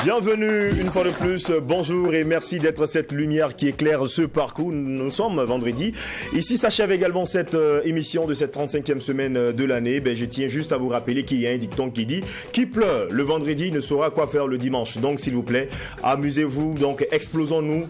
Bienvenue une fois de plus, bonjour et merci d'être cette lumière qui éclaire ce parcours. Nous sommes vendredi. Ici s'achève également cette émission de cette 35e semaine de l'année. Je tiens juste à vous rappeler qu'il y a un dicton qui dit « Qui pleure le vendredi ne saura quoi faire le dimanche ». Donc s'il vous plaît, amusez-vous, donc explosons-nous.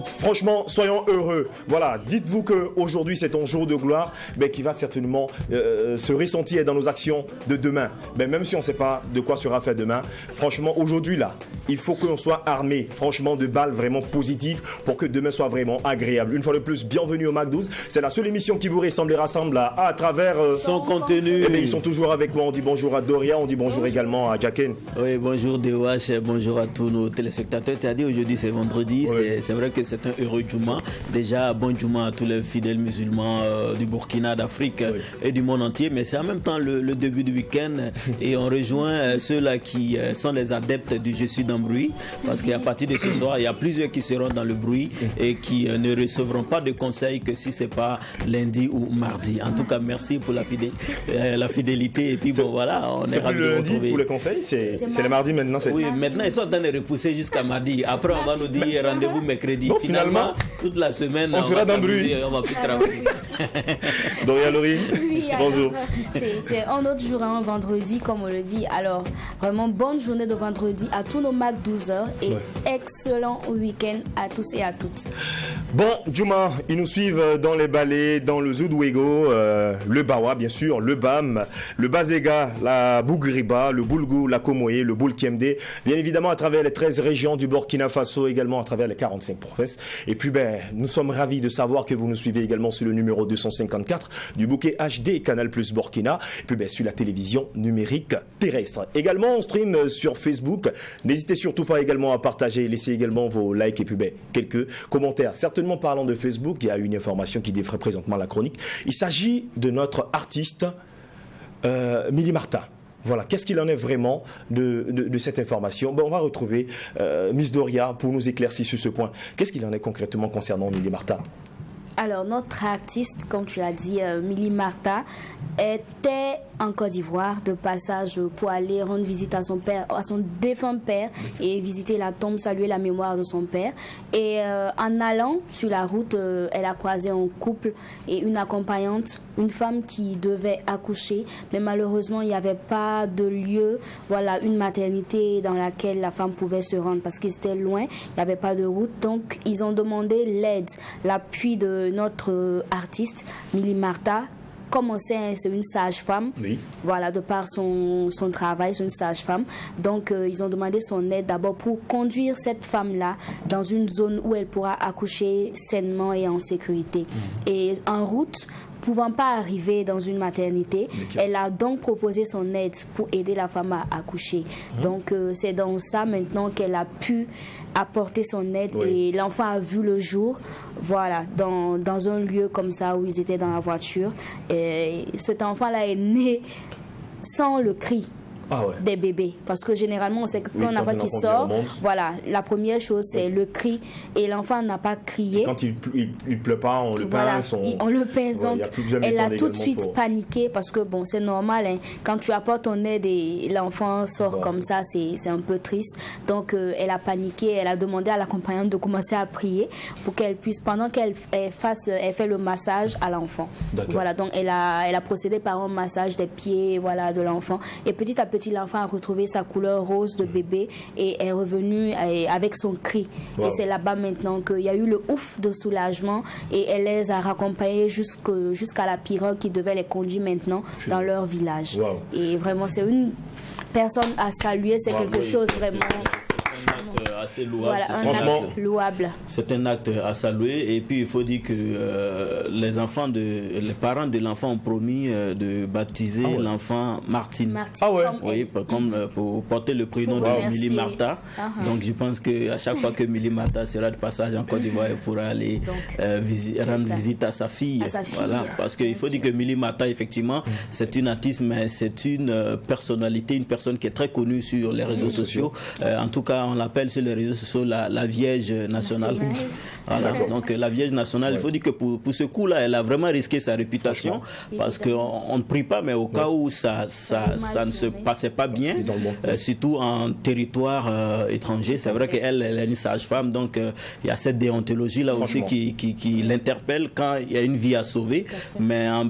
Franchement, soyons heureux. Voilà, dites-vous qu'aujourd'hui c'est un jour de gloire qui va certainement se ressentir dans nos actions de demain. Même si on ne sait pas de quoi sera fait demain, franchement, aujourd'hui là, il faut qu'on soit armé, franchement, de balles vraiment positives pour que demain soit vraiment agréable. Une fois de plus, bienvenue au Mac 12. C'est la seule émission qui vous rassemble à travers son contenu. Ils sont toujours avec moi. On dit bonjour à Doria, on dit bonjour également à Jacqueline. Oui, bonjour DOH, bonjour à tous nos téléspectateurs. Tu as dit aujourd'hui c'est vendredi, c'est vrai que c'est un heureux Djouma. Déjà, bon Djouma à tous les fidèles musulmans du Burkina, d'Afrique et du monde entier. Mais c'est en même temps le début du week-end et on rejoint ceux-là qui sont les adeptes du Je suis dans le bruit. Parce qu'à partir de ce soir, il y a plusieurs qui seront dans le bruit et qui ne recevront pas de conseils que si ce n'est pas lundi ou mardi. En tout cas, merci pour la fidélité. Et puis bon, voilà, on est ravis de vous retrouver. Pour les conseils, c'est le mardi maintenant. Oui, maintenant ils sont en train de repousser jusqu'à mardi. Après, on va nous dire rendez-vous mercredi. Bon, finalement, toute la semaine, on sera dans le bruit. On va plus travailler. Doria Laurie, oui, bonjour. C'est un autre jour, un vendredi, comme on le dit. Alors, vraiment, bonne journée de vendredi à tous nos Mac 12h et excellent week-end à tous et à toutes. Bon, Djouma, ils nous suivent dans les ballets, dans le Zoudouego, le Bawa, bien sûr, le BAM, le Bazega, la Bougriba, le Boulgou, la Komoé, le Boulkiemde, bien évidemment à travers les 13 régions du Burkina Faso, également à travers les 45 provinces. Et puis, nous sommes ravis de savoir que vous nous suivez également sur le numéro 254 du bouquet HD Canal Plus Burkina, et puis sur la télévision numérique terrestre. Également, on stream sur Facebook. N'hésitez surtout pas également à partager, laissez également vos likes et puis quelques commentaires. Certainement, parlant de Facebook, il y a une information qui défraie présentement la chronique. Il s'agit de notre artiste Mili Marta. Voilà, qu'est-ce qu'il en est vraiment de cette information? On va retrouver Miss Doria pour nous éclaircir sur ce point. Qu'est-ce qu'il en est concrètement concernant Mili Marta? Alors, notre artiste, comme tu l'as dit, Mili Marta, était en Côte d'Ivoire de passage pour aller rendre visite à son père, à son défunt père, et visiter la tombe, saluer la mémoire de son père. Et en allant sur la route, elle a croisé un couple et une accompagnante, une femme qui devait accoucher, mais malheureusement il n'y avait pas de lieu, voilà, une maternité dans laquelle la femme pouvait se rendre parce qu'ils étaient loin, il n'y avait pas de route. Donc ils ont demandé l'aide, l'appui de notre artiste Mili Marta. Comme on sait, c'est une sage-femme, voilà, de par son travail, c'est une sage-femme. Donc, ils ont demandé son aide d'abord pour conduire cette femme-là dans une zone où elle pourra accoucher sainement et en sécurité. Et en route, pouvant pas arriver dans une maternité, elle a donc proposé son aide pour aider la femme à accoucher. Donc, c'est dans ça maintenant qu'elle a pu apporter son aide et l'enfant a vu le jour, voilà, dans un lieu comme ça où ils étaient dans la voiture. Et cet enfant-là est né sans le cri. Des bébés, parce que généralement on sait que quand un enfant qui sort, voilà, la première chose c'est le cri et l'enfant n'a pas crié. Et quand il pleut pas, on le pince. On le pince, donc elle a tout de suite paniqué parce que bon, c'est normal, hein, quand tu apportes ton aide et l'enfant sort comme ça, c'est un peu triste. Donc elle a paniqué, elle a demandé à l'accompagnante de commencer à prier pour qu'elle puisse, pendant qu'elle fait le massage à l'enfant. Voilà, donc elle a procédé par un massage des pieds, voilà, de l'enfant, et petit à petit l'enfant a retrouvé sa couleur rose de bébé et est revenu avec son cri. Et c'est là-bas maintenant qu'il y a eu le ouf de soulagement et elle les a raccompagnés jusqu'à la pirogue qui devait les conduire maintenant dans leur village. Et vraiment, c'est une personne à saluer, c'est quelque chose vraiment... acte assez louable. Voilà, un acte louable. C'est un acte à saluer. Et puis il faut dire que les parents de l'enfant ont promis de baptiser l'enfant Martine. Oui, pour porter le prénom de Milly Martha. Donc je pense qu'à chaque fois que Milly Martha sera de passage en Côte d'Ivoire, elle pourra aller rendre visite à sa fille. Voilà, parce qu'il faut dire que Milly Martha, effectivement, c'est une artiste, mais c'est une personnalité, une personne qui est très connue sur les réseaux sociaux. En tout cas, on l'appelle sur les réseaux sociaux la Vierge nationale. Voilà. Donc la Vierge nationale, il faut dire que pour ce coup-là, elle a vraiment risqué sa réputation parce qu'on ne prie pas, mais au cas où ça ne se passait pas bien, surtout en territoire étranger. C'est vrai qu'elle est une sage-femme, donc il y a cette déontologie-là aussi qui l'interpelle quand il y a une vie à sauver. Mais en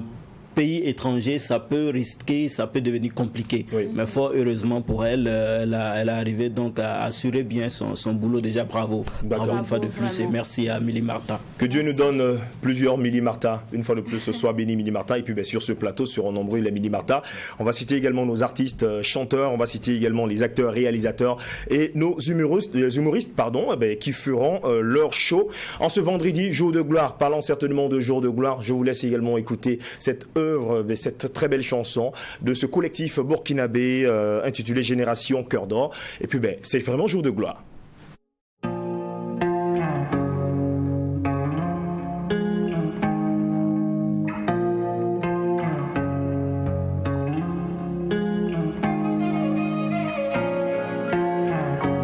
pays étranger, ça peut risquer, ça peut devenir compliqué. Mais fort heureusement pour elle, elle a arrivé donc à assurer bien son boulot. Déjà, bravo une fois de plus, vraiment. Et merci à Milly Martha. Que Dieu nous donne plusieurs Milly Martha. Une fois de plus, ce soit béni Milly Martha. Et puis bien sûr, ce plateau seront nombreux, les Milly Martha. On va citer également nos artistes chanteurs, on va citer également les acteurs, réalisateurs et nos humoristes qui feront leur show en ce vendredi, jour de gloire. Parlant certainement de jour de gloire, je vous laisse également écouter cette cette très belle chanson de ce collectif burkinabé intitulé Génération Cœur d'Or. Et puis c'est vraiment jour de gloire.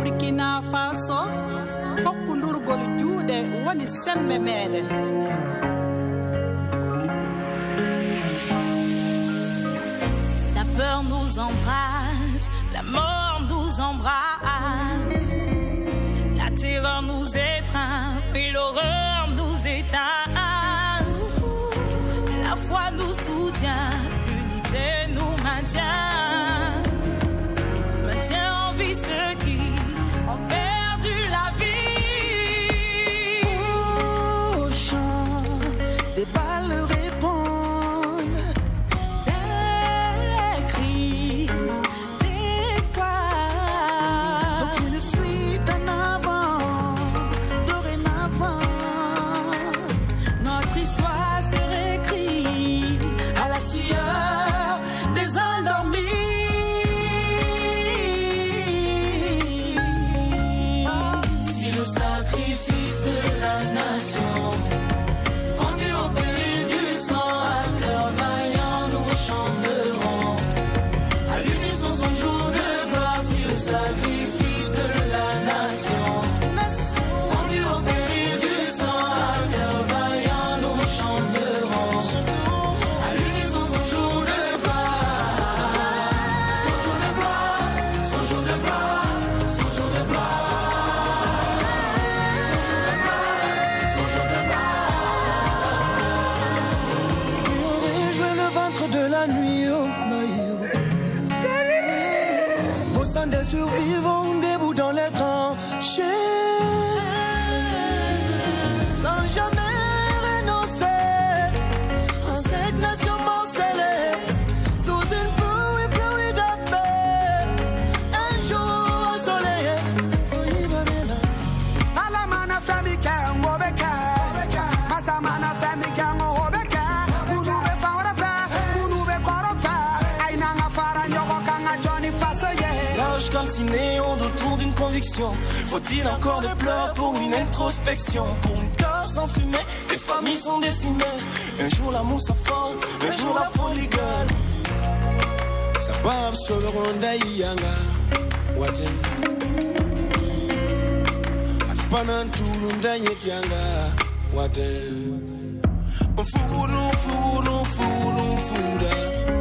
Burkina Faso, hokkundurgol juuɗe woni sembe meɗen. Nous embrasse, la mort nous embrasse, la terreur nous étreint, et l'horreur nous éteint. La foi nous soutient, l'unité nous maintient en vie ceux qui ont perdu la vie. Au chant des balles répondent. Des survivants debout dans les tranchées, sans jamais renoncer à cette nation morcelée, sous une pluie de feu, un jour ensoleillé. Alamana famika ngobeka, masamana famika ngobeka, munube fawra fa, munube korofa, ainanga fara nyogo kanga Johnny Fasoye. Calciné autour d'une conviction. Faut-il encore des pleurs pour une introspection? Pour une cause sans fumée, les familles sont décimées. Un jour l'amour s'afforme, un jour la folie gueule. Sabab sur le ronda yanga wate Alpanan tulunda yanga wate Furu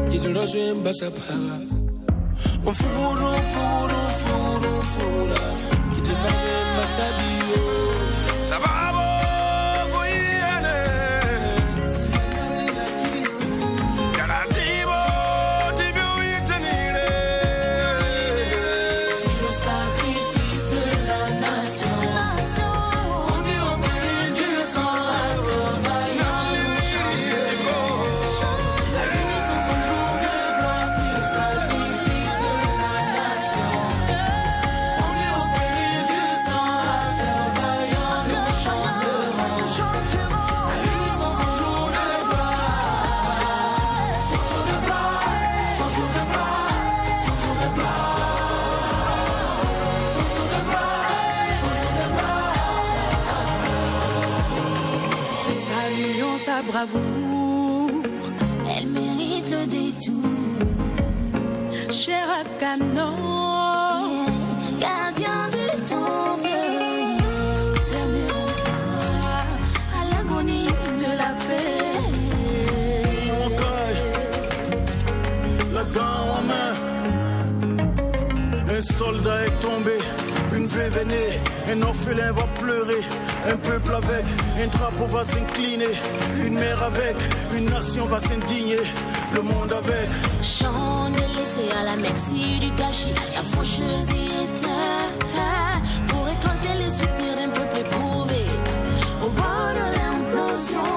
Kitoloje mbasapara Fura, qui te passe ma sabio. Ça va, bon, faut y aller. Galatibo, Tibio y tenir. Si le sacrifice de la nation, conduit au péril du sang, à cœur vaillant, la l'unisson son jour de gloire. Si le sacrifice Saluons sa bravoure. Elle mérite le détour. Cher Akano, gardien du temple, dernier enclin à l'agonie de la paix. La gant en main, un soldat est tombé, une veuve est née, un orphelin va pleurer, un peuple avec, un drapeau va s'incliner, une mère avec, une nation va s'indigner, le monde avec. Chant délaissé à la merci du gâchis, la faucheuse y était pour récolter les soupirs d'un peuple éprouvé au bord de l'implosion.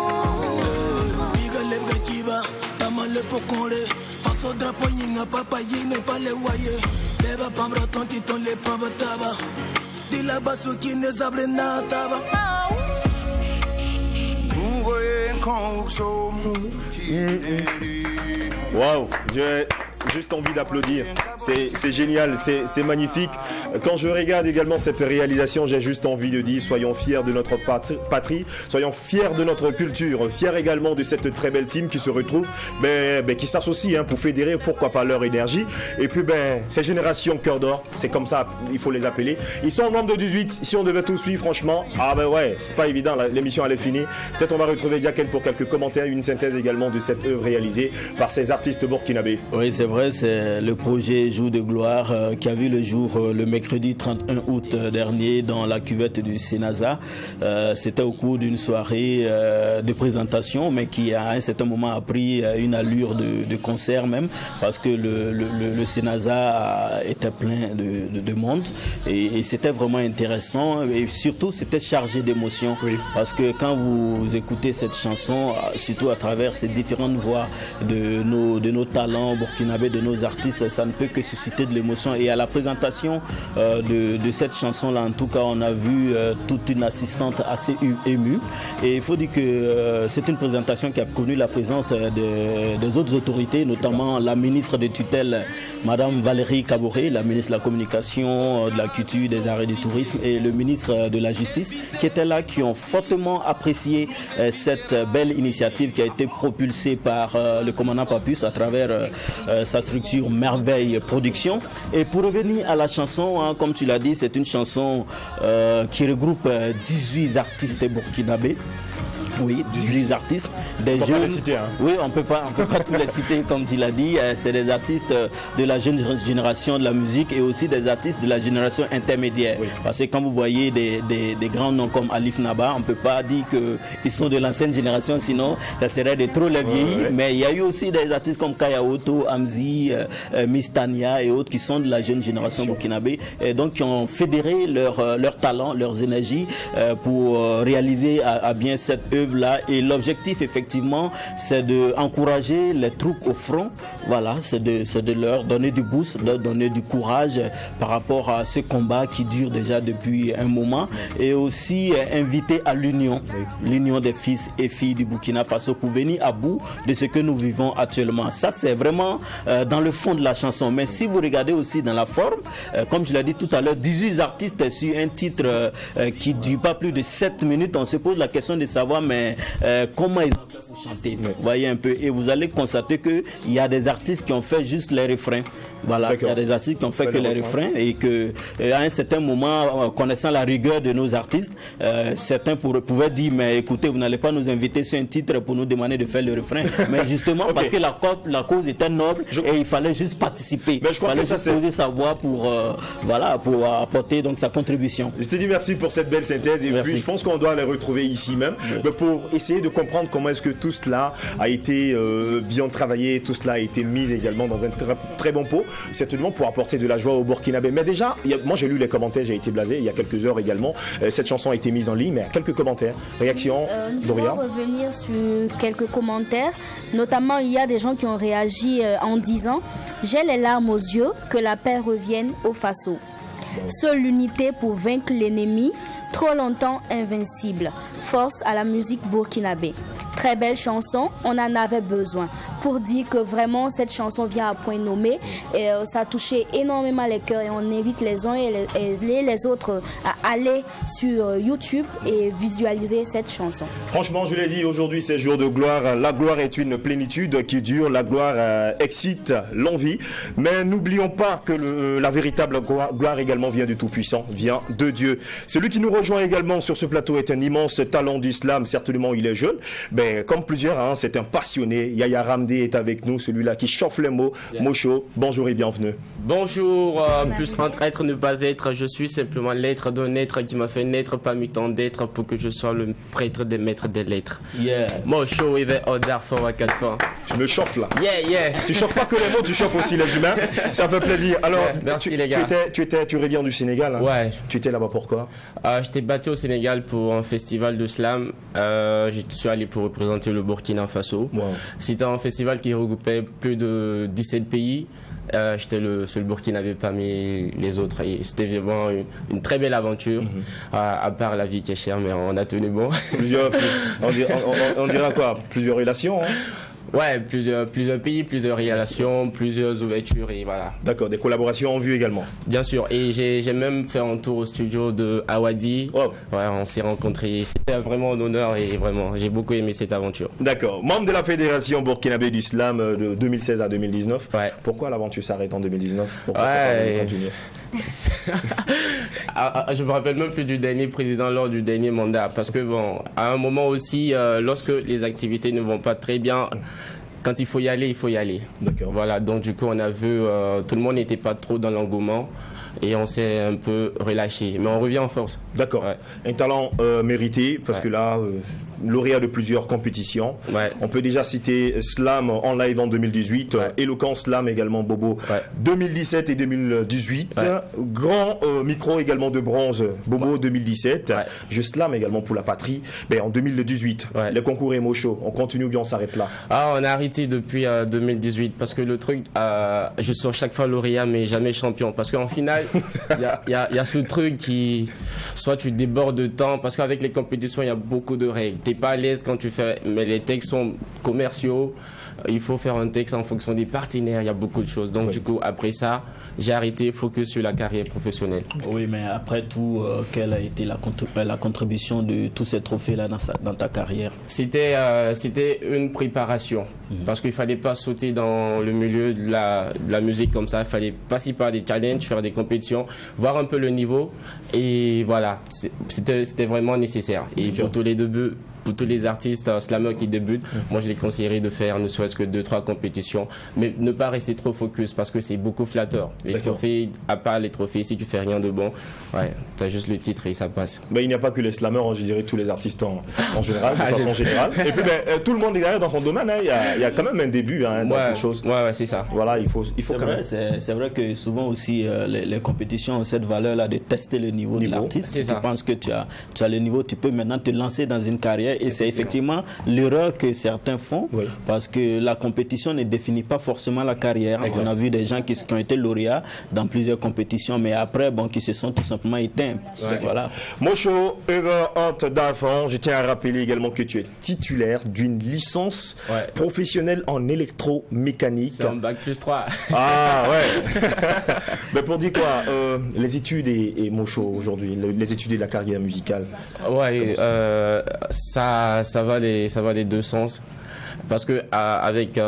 Diga levga kiva, tamale pokole, faso drapeau yinga papa yine pale waye, beba pambra tonti ton le pabataba, di la basu qui ne sabre na taba. Waouh, j'ai juste envie d'applaudir. C'est génial, c'est magnifique. Quand je regarde également cette réalisation, j'ai juste envie de dire soyons fiers de notre patrie, soyons fiers de notre culture, fiers également de cette très belle team qui se retrouve, qui s'associe pour fédérer, pourquoi pas, leur énergie. Et puis ces générations cœur d'or, c'est comme ça, il faut les appeler. Ils sont au nombre de 18, si on devait tout suivre, franchement, c'est pas évident, l'émission elle est finie. Peut-être on va retrouver Diaken pour quelques commentaires, une synthèse également de cette œuvre réalisée par ces artistes burkinabés. Oui, c'est vrai, c'est le projet Jour de gloire qui a vu le jour le mercredi 31 août dernier dans la cuvette du Sénasa. C'était au cours d'une soirée de présentation, mais qui à un certain moment a pris une allure de concert même, parce que le Sénasa était plein de monde et c'était vraiment intéressant et surtout c'était chargé d'émotions, parce que quand vous écoutez cette chanson, surtout à travers ces différentes voix de nos talents burkinabés, de nos artistes, ça ne peut que susciter de l'émotion. Et à la présentation de cette chanson-là, en tout cas, on a vu toute une assistante assez émue. Et il faut dire que c'est une présentation qui a connu la présence des autres autorités, notamment la ministre de tutelle, Madame Valérie Kaboré, la ministre de la Communication, de la Culture, des Arts et du Tourisme, et le ministre de la Justice, qui étaient là, qui ont fortement apprécié cette belle initiative qui a été propulsée par le commandant Papus à travers sa structure Merveille Production. Et pour revenir à la chanson, comme tu l'as dit, c'est une chanson qui regroupe 18 artistes burkinabés. Oui, 18 artistes, des jeunes. Pas les citer, Oui, on peut pas tous les citer, comme tu l'as dit. C'est des artistes de la jeune génération de la musique et aussi des artistes de la génération intermédiaire. Oui. Parce que quand vous voyez des grands noms comme Alif Naba, on peut pas dire qu'ils sont de l'ancienne génération, sinon ça serait de trop les vieillir. Mais il y a eu aussi des artistes comme Kaya Oto, Amzi, Miss Tania et autres qui sont de la jeune génération burkinabé, et donc qui ont fédéré leur talent, leurs énergies pour réaliser à bien cette œuvre là. Et l'objectif effectivement c'est d'encourager les troupes au front, voilà, c'est de leur donner du boost, de leur donner du courage par rapport à ce combat qui dure déjà depuis un moment, et aussi inviter à l'union des fils et filles du Burkina Faso pour venir à bout de ce que nous vivons actuellement. Ça c'est vraiment dans le fond de la chanson. Mais si vous regardez aussi dans la forme, comme je l'ai dit tout à l'heure, 18 artistes sur un titre qui ne dure pas plus de 7 minutes, on se pose la question de savoir mais comment ils ont fait pour chanter. Vous voyez un peu, et vous allez constater qu'il y a des artistes qui ont fait juste les refrains. Voilà, il y a des artistes qui ont fait que les refrains, et que à un certain moment, connaissant la rigueur de nos artistes, certains pouvaient dire mais écoutez, vous n'allez pas nous inviter sur un titre pour nous demander de faire le refrain. Mais justement parce que la cause était noble et il fallait juste participer. Il fallait juste poser sa voix pour apporter donc sa contribution. Je te dis merci pour cette belle synthèse, et puis je pense qu'on doit les retrouver ici même pour essayer de comprendre comment est-ce que tout cela a été bien travaillé, tout cela a été mis également dans un très bon pot, certainement pour apporter de la joie au Burkinabé. Mais déjà, moi j'ai lu les commentaires, j'ai été blasé il y a quelques heures également. Cette chanson a été mise en ligne, mais quelques commentaires, réactions. Doria. On va revenir sur quelques commentaires. Notamment, il y a des gens qui ont réagi en disant « J'ai les larmes aux yeux, que la paix revienne au Faso. Seule l'unité pour vaincre l'ennemi, trop longtemps invincible. Force à la musique burkinabé. » très belle chanson, on en avait besoin. Pour dire que vraiment cette chanson vient à point nommé et ça a touché énormément les cœurs et on invite les uns et les autres à aller sur YouTube et visualiser cette chanson. Franchement, je l'ai dit, aujourd'hui c'est jour de gloire. La gloire est une plénitude qui dure, la gloire excite l'envie. Mais n'oublions pas que la véritable gloire également vient du Tout-Puissant, vient de Dieu. Celui qui nous rejoint également sur ce plateau est un immense talent d'islam. Certainement, il est jeune, mais comme plusieurs, hein, c'est un passionné. Yaya Ramdé est avec nous, celui-là qui chauffe les mots. Mocho, bonjour et bienvenue. Bonjour, plus entre être, ne pas être, je suis simplement l'être d'un être qui m'a fait naître parmi tant d'êtres pour que je sois le prêtre des maîtres des lettres. Yeah. Mocho, il va odar for à 4 fois. Tu me chauffes là. Yeah. Tu chauffes pas que les mots, tu chauffes aussi les humains. Ça fait plaisir. Alors, merci les gars. Tu reviens du Sénégal, hein? Ouais. Tu étais là-bas pourquoi? J'étais battu au Sénégal pour un festival de slam. Je suis allé pour représenter le Burkina Faso. Wow. C'était un festival qui regroupait plus de 17 pays. J'étais le seul Burkinabé parmi les autres et c'était vraiment une très belle aventure, à part la vie qui est chère, mais on a tenu bon. On dira quoi? Plusieurs relations, hein? Ouais, plusieurs pays, plusieurs relations, plusieurs ouvertures et voilà. D'accord, des collaborations en vue également. Bien sûr, et j'ai même fait un tour au studio de Awadi. Oh. Ouais, on s'est rencontrés, c'était vraiment un honneur et vraiment, j'ai beaucoup aimé cette aventure. D'accord, membre de la Fédération burkinabé d'islam de 2016 à 2019. Ouais. Pourquoi l'aventure s'arrête en 2019? Pourquoi Ouais. continuer? Je me rappelle même plus du dernier président lors du dernier mandat parce que bon, à un moment aussi, lorsque les activités ne vont pas très bien, quand il faut y aller, il faut y aller. D'accord. Voilà, donc du coup on a vu, tout le monde n'était pas trop dans l'engouement et on s'est un peu relâché, mais on revient en force. D'accord, Ouais. un talent mérité parce que là, lauréat de plusieurs compétitions. Ouais. On peut déjà citer Slam en live en 2018, Ouais. Éloquent Slam également Bobo Ouais. 2017 et 2018, Ouais. Grand micro également de bronze Bobo 2017, Ouais. Je Slam également pour la patrie, en 2018. Ouais. Les concours est chaud, on continue ou bien on s'arrête là? On a arrêté depuis 2018 parce que le truc, je sors chaque fois lauréat mais jamais champion parce qu'en finale, il y a ce truc qui, soit tu débordes de temps parce qu'avec les compétitions il y a beaucoup de règles. T'es pas à l'aise quand tu fais, mais les textes sont commerciaux. Il faut faire un texte en fonction des partenaires, il y a beaucoup de choses. Donc du coup, après ça, j'ai arrêté, focus sur la carrière professionnelle. Oui, mais après tout, quelle a été la contribution de tous ces trophées-là dans ta carrière? C'était une préparation. Parce qu'il ne fallait pas sauter dans le milieu de la musique comme ça. Il fallait passer par des challenges, faire des compétitions, voir un peu le niveau. Et voilà, c'était vraiment nécessaire. Et pour tous les débuts, pour tous les artistes slameurs qui débutent, moi je les conseillerais de faire ne serait-ce que 2-3 compétitions, mais ne pas rester trop focus parce que c'est beaucoup flatteur. Les trophées, à part les trophées, si tu fais rien de bon, ouais, tu as juste le titre et ça passe. Il n'y a pas que les slameurs, je dirais tous les artistes en général, de façon générale. Et puis tout le monde est derrière dans son domaine, hein. Il y a quand même un début dans toutes choses. Ouais, c'est ça. Voilà, il faut quand même. C'est vrai que souvent aussi les compétitions ont cette valeur-là de tester le niveau de l'artiste. Si tu penses que tu as le niveau, tu peux maintenant te lancer dans une carrière et c'est effectivement l'erreur que certains font parce que la compétition ne définit pas forcément la carrière. On a vu des gens qui ont été lauréats dans plusieurs compétitions mais après qui se sont tout simplement éteints. Voilà. Mocho, Hante d'Enfant, je tiens à rappeler également que tu es titulaire d'une licence professionnelle en électromécanique. C'est un bac plus 3. Ah ouais. Mais pour dire quoi, les études et Mocho aujourd'hui, les études et la carrière musicale. Ouais, ça va des deux sens. Parce que avec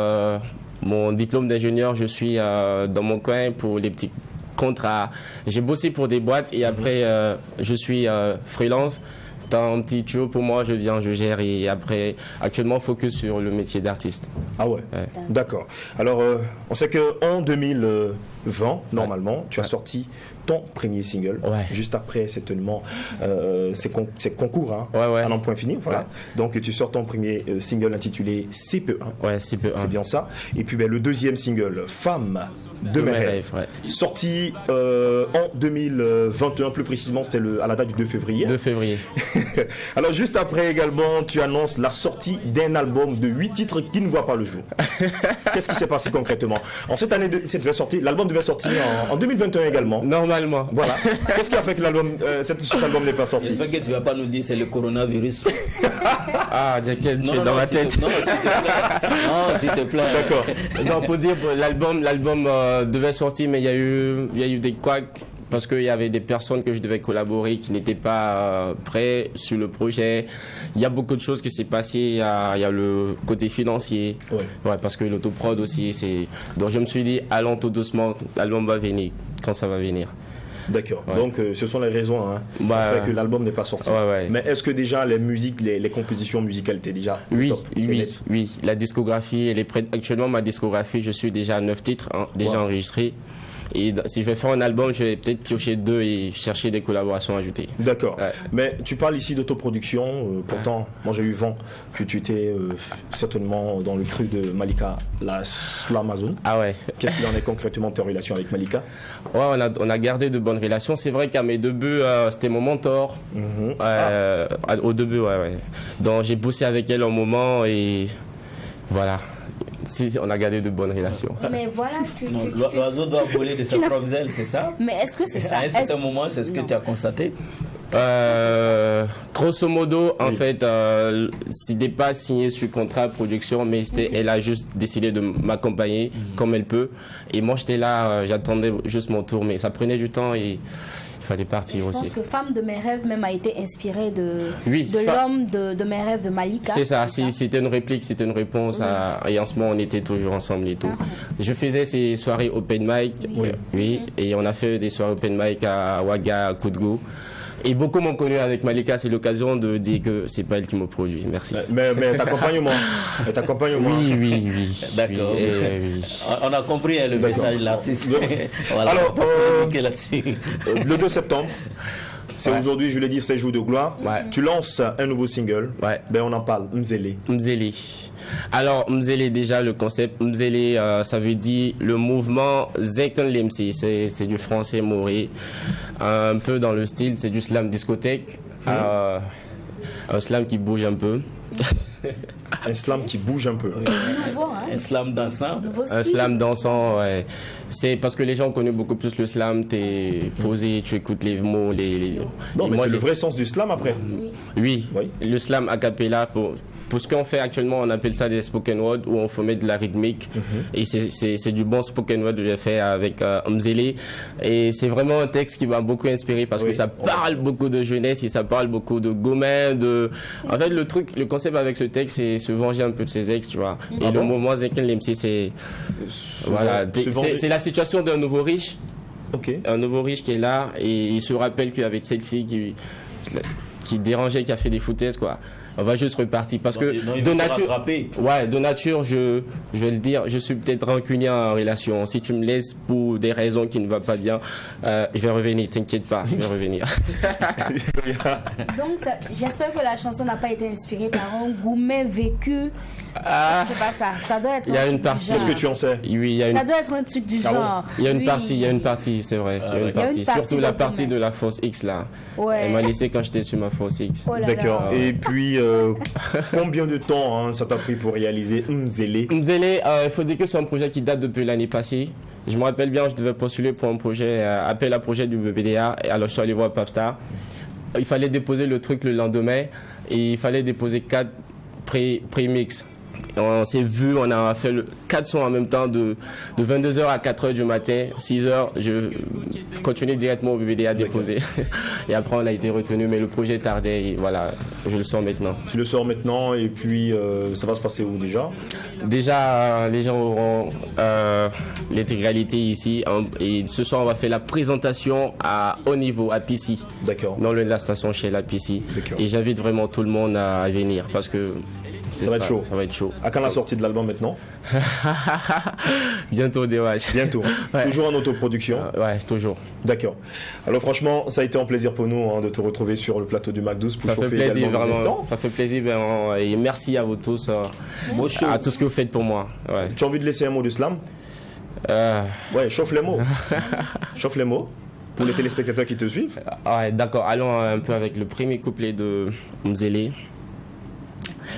mon diplôme d'ingénieur, je suis dans mon coin pour les petits contrats. J'ai bossé pour des boîtes et après je suis freelance. T'as un petit tuyau pour moi, je viens, je gère et après actuellement focus sur le métier d'artiste. Ah ouais. D'accord. Alors on sait qu'en 2020, normalement, tu as sorti ton premier single, juste après certainement ces concours, hein, à n'en point fini. Voilà. Donc tu sors ton premier single intitulé CP1. Ouais, CP1. C'est bien ça. Et puis le deuxième single, Femme de mes rêves, sorti en 2021, plus précisément, c'était à la date du 2 février. 2 février. Alors juste après également, tu annonces la sortie d'un album de 8 titres qui ne voit pas le jour. Qu'est-ce qui s'est passé concrètement? En cette année, tu vas sortir l'album devait sortir en 2021 également. Normalement. Voilà. Qu'est-ce qui a fait que cet album n'est pas sorti? J'espère que tu ne vas pas nous dire c'est le coronavirus. Ah, Jacqueline, tu es dans ma tête. Non, s'il te plaît. D'accord. Non, pour dire, l'album devait sortir, mais il y a eu des couacs. Parce qu'il y avait des personnes que je devais collaborer qui n'étaient pas prêts sur le projet. Il y a beaucoup de choses qui s'est passé. Il y a le côté financier. Ouais, parce que l'autoprod aussi. Donc je me suis dit, allons tout doucement. L'album va venir quand ça va venir. D'accord. Ouais. Donc ce sont les raisons qui fait que l'album n'est pas sorti. Ouais. Mais est-ce que déjà les musiques, les compositions musicales étaient déjà top? Oui. La discographie, elle est prête. Actuellement, ma discographie, je suis déjà à 9 titres déjà enregistrés. Et si je vais faire un album, je vais peut-être piocher 2 et chercher des collaborations ajoutées. D'accord. Ouais. Mais tu parles ici d'autoproduction. Pourtant, moi j'ai eu vent que tu étais certainement dans le cru de Malika, la Slamazone. Ah ouais. Qu'est-ce qu'il en est concrètement de tes relations avec Malika? Ouais, on a gardé de bonnes relations. C'est vrai qu'à mes débuts, c'était mon mentor. Au début, ouais. Donc j'ai bossé avec elle un moment et voilà. On a gardé de bonnes relations. Mais voilà, l'oiseau doit voler de ses propres ailes, c'est ça? Mais est-ce que c'est ça? À un certain moment, c'est ce que tu as constaté? Grosso modo, en fait, c'était pas signé sur contrat de production, mais elle a juste décidé de m'accompagner comme elle peut. Et moi, j'étais là, j'attendais juste mon tour, mais ça prenait du temps et il fallait partir aussi. Je pense que Femme de mes rêves même a été inspirée de l'homme de mes rêves de Malika. C'est ça, c'était une réplique, c'était une réponse et en ce moment on était toujours ensemble et tout. Je faisais ces soirées open mic, et on a fait des soirées open mic à Ouaga, à Koudgou. Et beaucoup m'ont connu avec Malika, c'est l'occasion de dire que c'est pas elle qui me produit. Merci. Mais t'accompagnes-moi. Oui. D'accord. Oui. On a compris le message de l'artiste. Voilà. Alors, le 2 septembre, c'est aujourd'hui, je l'ai dit, 16 jours de gloire. Ouais. Tu lances un nouveau single. Ouais. Ben on en parle, Mzele. Alors, Mzele, déjà, le concept, Mzele, ça veut dire le mouvement Zekan Lemsi. C'est du français maoré. Un peu dans le style, c'est du slam discothèque. Un slam qui bouge un peu. Un slam qui bouge un peu. Un slam dansant. Un slam dansant, ouais. C'est parce que les gens connaissent beaucoup plus le slam, t'es posé, tu écoutes les mots. Non, mais c'est le vrai sens du slam après. Oui. Le slam a cappella pour ce qu'on fait actuellement, on appelle ça des spoken word où on faut mettre de la rythmique. Et c'est du bon spoken word que j'ai fait avec Mzele. Et c'est vraiment un texte qui m'a beaucoup inspiré parce que ça parle beaucoup de jeunesse et ça parle beaucoup de gommins. En fait, le concept avec ce texte, c'est se venger un peu de ses ex, tu vois. Et le moment Zekan Lemsi, c'est la situation d'un nouveau riche. Un nouveau riche qui est là et il se rappelle qu'il y avait cette fille qui dérangeait, qui a fait des foutaises, quoi. On va juste repartir parce que de nature, je vais le dire, je suis peut-être rancunier en relation. Si tu me laisses pour des raisons qui ne vont pas bien, je vais revenir, t'inquiète pas, je vais revenir. Donc j'espère que la chanson n'a pas été inspirée par un gourmet vécu. C'est pas ça. Ça doit être. Il y a une partie. Est-ce que tu en sais? Oui, ça doit être un truc du genre. Il y a une partie, c'est vrai. Il y a une partie. Surtout la partie de la Force X là. Elle m'a laissé quand j'étais sur ma Force X. D'accord. Et puis, combien de temps ça t'a pris pour réaliser Mzele? Mzele, il faut dire que c'est un projet qui date depuis l'année passée. Je me rappelle bien, je devais postuler pour un projet, appel à projet du BBDA. Et alors je suis allé voir Papstar. Il fallait déposer le truc le lendemain et il fallait déposer 4 pré-mix. On s'est vu, on a fait 4 sons en même temps de 22h à 4h du matin, 6h, je continuais directement au BBD à déposer. Et après on a été retenu, mais le projet tardait et voilà, je le sors maintenant. Tu le sors maintenant et puis ça va se passer où déjà? Déjà, les gens auront l'intégralité ici et ce soir on va faire la présentation à haut niveau, à PC. D'accord. Dans la station chez la PC. Et j'invite vraiment tout le monde à venir parce que ça va être chaud. Ça va être chaud. À quand la sortie de l'album maintenant? Bientôt, DOH. Bientôt. Ouais. Toujours en autoproduction? Ouais, toujours. D'accord. Alors franchement, ça a été un plaisir pour nous de te retrouver sur le plateau du Mac 12 pour chauffer également nos instants. Ça fait plaisir et merci à vous tous, à tout ce que vous faites pour moi. Ouais. Tu as envie de laisser un mot de slam? Ouais, chauffe les mots. Chauffe les mots. Pour les téléspectateurs qui te suivent. Ouais, d'accord. Allons un peu avec le premier couplet de Mzele.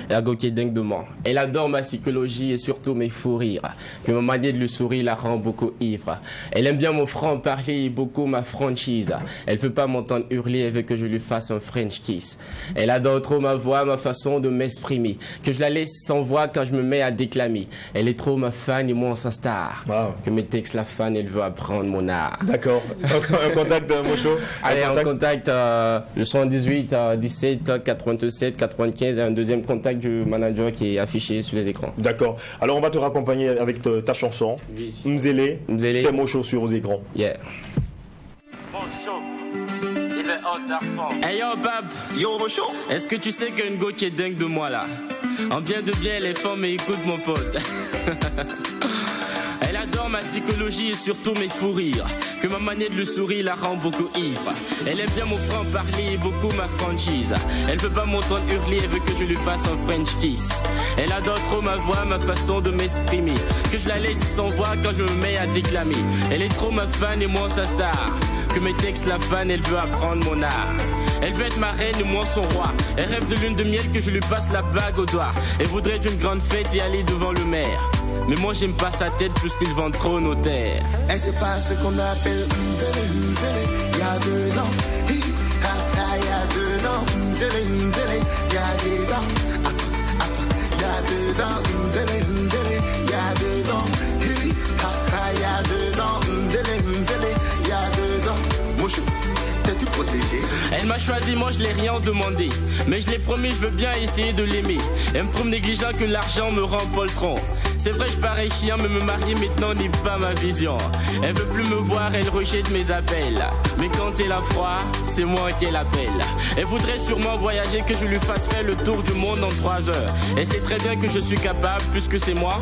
la go qui est dingue de moi. Elle adore ma psychologie et surtout mes fous rires. Que ma manière de lui sourire la rend beaucoup ivre. Elle aime bien mon franc-parler et beaucoup ma franchise. Elle veut pas m'entendre hurler, elle veut que je lui fasse un French kiss. Elle adore trop ma voix, ma façon de m'exprimer. Que je la laisse sans voix quand je me mets à déclamer. Elle est trop ma fan et moi sa star. Wow. Que mes textes la fan, elle veut apprendre mon art. D'accord. Un contact, Mocho. Allez, en contact le 78 17 87 95 et un deuxième contact du manager qui est affiché sur les écrans. D'accord. Alors on va te raccompagner avec ta chanson. Oui. Mzele. C'est Mocho sur aux écrans. Yeah. Hey yo Bab, Yo, Mocho. est-ce que tu sais qu'il y a une go qui est dingue de moi là? En bien de bien elle est forte mais écoute mon pote. Elle adore ma psychologie et surtout mes fous rires. Que ma manière de le sourire la rend beaucoup ivre. Elle aime bien mon franc-parler et beaucoup ma franchise. Elle veut pas m'entendre hurler, elle veut que je lui fasse un French kiss. Elle adore trop ma voix, ma façon de m'exprimer. Que je la laisse sans voix quand je me mets à déclamer. Elle est trop ma fan et moi sa star. Que mes textes la fan, elle veut apprendre mon art. Elle veut être ma reine et moi son roi. Elle rêve de lune de miel que je lui passe la bague au doigt. Elle voudrait d'une grande fête et aller devant le maire. Mais moi j'aime pas sa tête plus qu'il vend trop nos terres. Elle sait pas ce qu'on appelle Mzele, Mzele. Y'a dedans, hi, ha, ha, y'a dedans, Mzele, Mzele. Y'a dedans, attends, y'a dedans, Mzele, Mzele. Y'a dedans, hi, ha, ha, y'a dedans, Mzele, Mzele. Y'a dedans, Mocho. T'es-tu protégé? Elle m'a choisi, moi je l'ai rien demandé. Mais je l'ai promis, je veux bien essayer de l'aimer. Elle me trouve négligent que l'argent me rend poltron. C'est vrai, je parais chien, mais me marier maintenant n'est pas ma vision. Elle veut plus me voir, elle rejette mes appels. Mais quand elle a froid, c'est moi qu'elle appelle. Elle voudrait sûrement voyager, que je lui fasse faire le tour du monde en 3 heures. Elle sait très bien que je suis capable, puisque c'est moi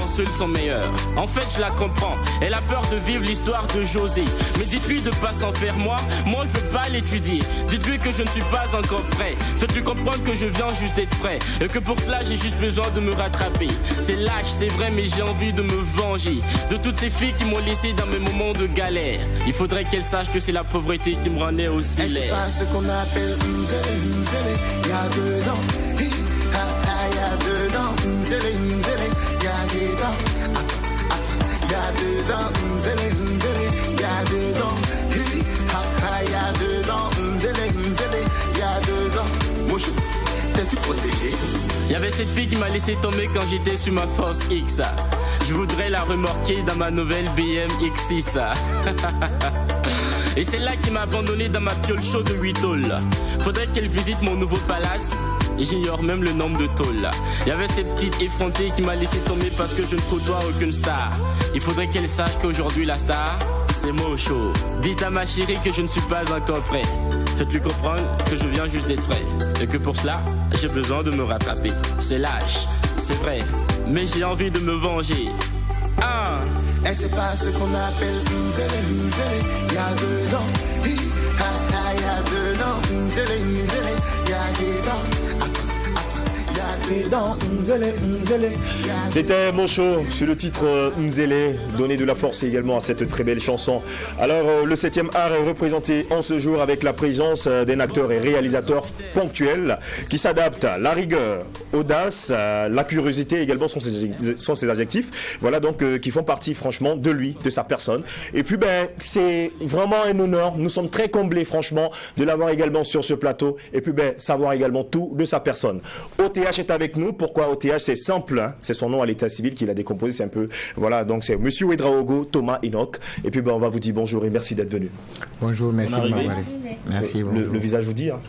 seul son meilleur. En fait, je la comprends, elle a peur de vivre l'histoire de José. Mais dites-lui de pas s'en faire moi je veux pas l'étudier. Dites-lui que je ne suis pas encore prêt. Faites-lui comprendre que je viens juste d'être frais. Et que pour cela j'ai juste besoin de me rattraper. C'est lâche, c'est vrai, mais j'ai envie de me venger de toutes ces filles qui m'ont laissé dans mes moments de galère. Il faudrait qu'elle sache que c'est la pauvreté qui me rendait aussi laid. C'est pas ce qu'on appelle Mzele, Mzele. Y'a dedans, hi, ha, ha, y'a dedans, Mzele, Mzele. Y'a dedans, attends, y'a dedans, Mzele, Mzele. Y'a dedans, hi, ha, ha, y'a dedans, Mzele, Mzele. Y'a dedans, Mocho. T'es-tu protégé? Y'avait cette fille qui m'a laissé tomber quand j'étais sur ma Force X. Je voudrais la remorquer dans ma nouvelle BM X6. Et c'est là qui m'a abandonné dans ma piole chaude de 8 tôles. Faudrait qu'elle visite mon nouveau palace. Et j'ignore même le nombre de tôles. Y'avait cette petite effrontée qui m'a laissé tomber parce que je ne côtoie aucune star. Il faudrait qu'elle sache qu'aujourd'hui la star, c'est Mocho. Dites à ma chérie que je ne suis pas encore prêt. Faites-lui comprendre que je viens juste d'être frais. Et que pour cela, j'ai besoin de me rattraper. C'est lâche, c'est vrai, mais j'ai envie de me venger. Ah. Elle sait pas ce qu'on appelle Mzele, Mzele. Y'a dedans, hi, ha, ha, y'a dedans, Mzele, Mzele. Y'a dedans, attends, y'a dedans, Mzele, Mzele. C'était Mocho sur le titre Mzele, donner de la force également à cette très belle chanson. Alors le 7e art est représenté en ce jour avec la présence d'un acteur et réalisateur ponctuel qui s'adapte à la rigueur, audace, la curiosité également sont ses adjectifs. Voilà donc qui font partie franchement de lui, de sa personne. Et puis c'est vraiment un honneur. Nous sommes très comblés franchement de l'avoir également sur ce plateau et puis savoir également tout de sa personne. OTH est avec nous. Pourquoi OTH? C'est simple, hein? C'est son nom à l'état civil qu'il a décomposé. C'est un peu voilà. Donc c'est Monsieur Ouedraogo Thomas Enoch. Et puis on va vous dire bonjour et merci d'être venu. Bonjour, merci de m'avoir. Merci. Le visage vous dit. Hein?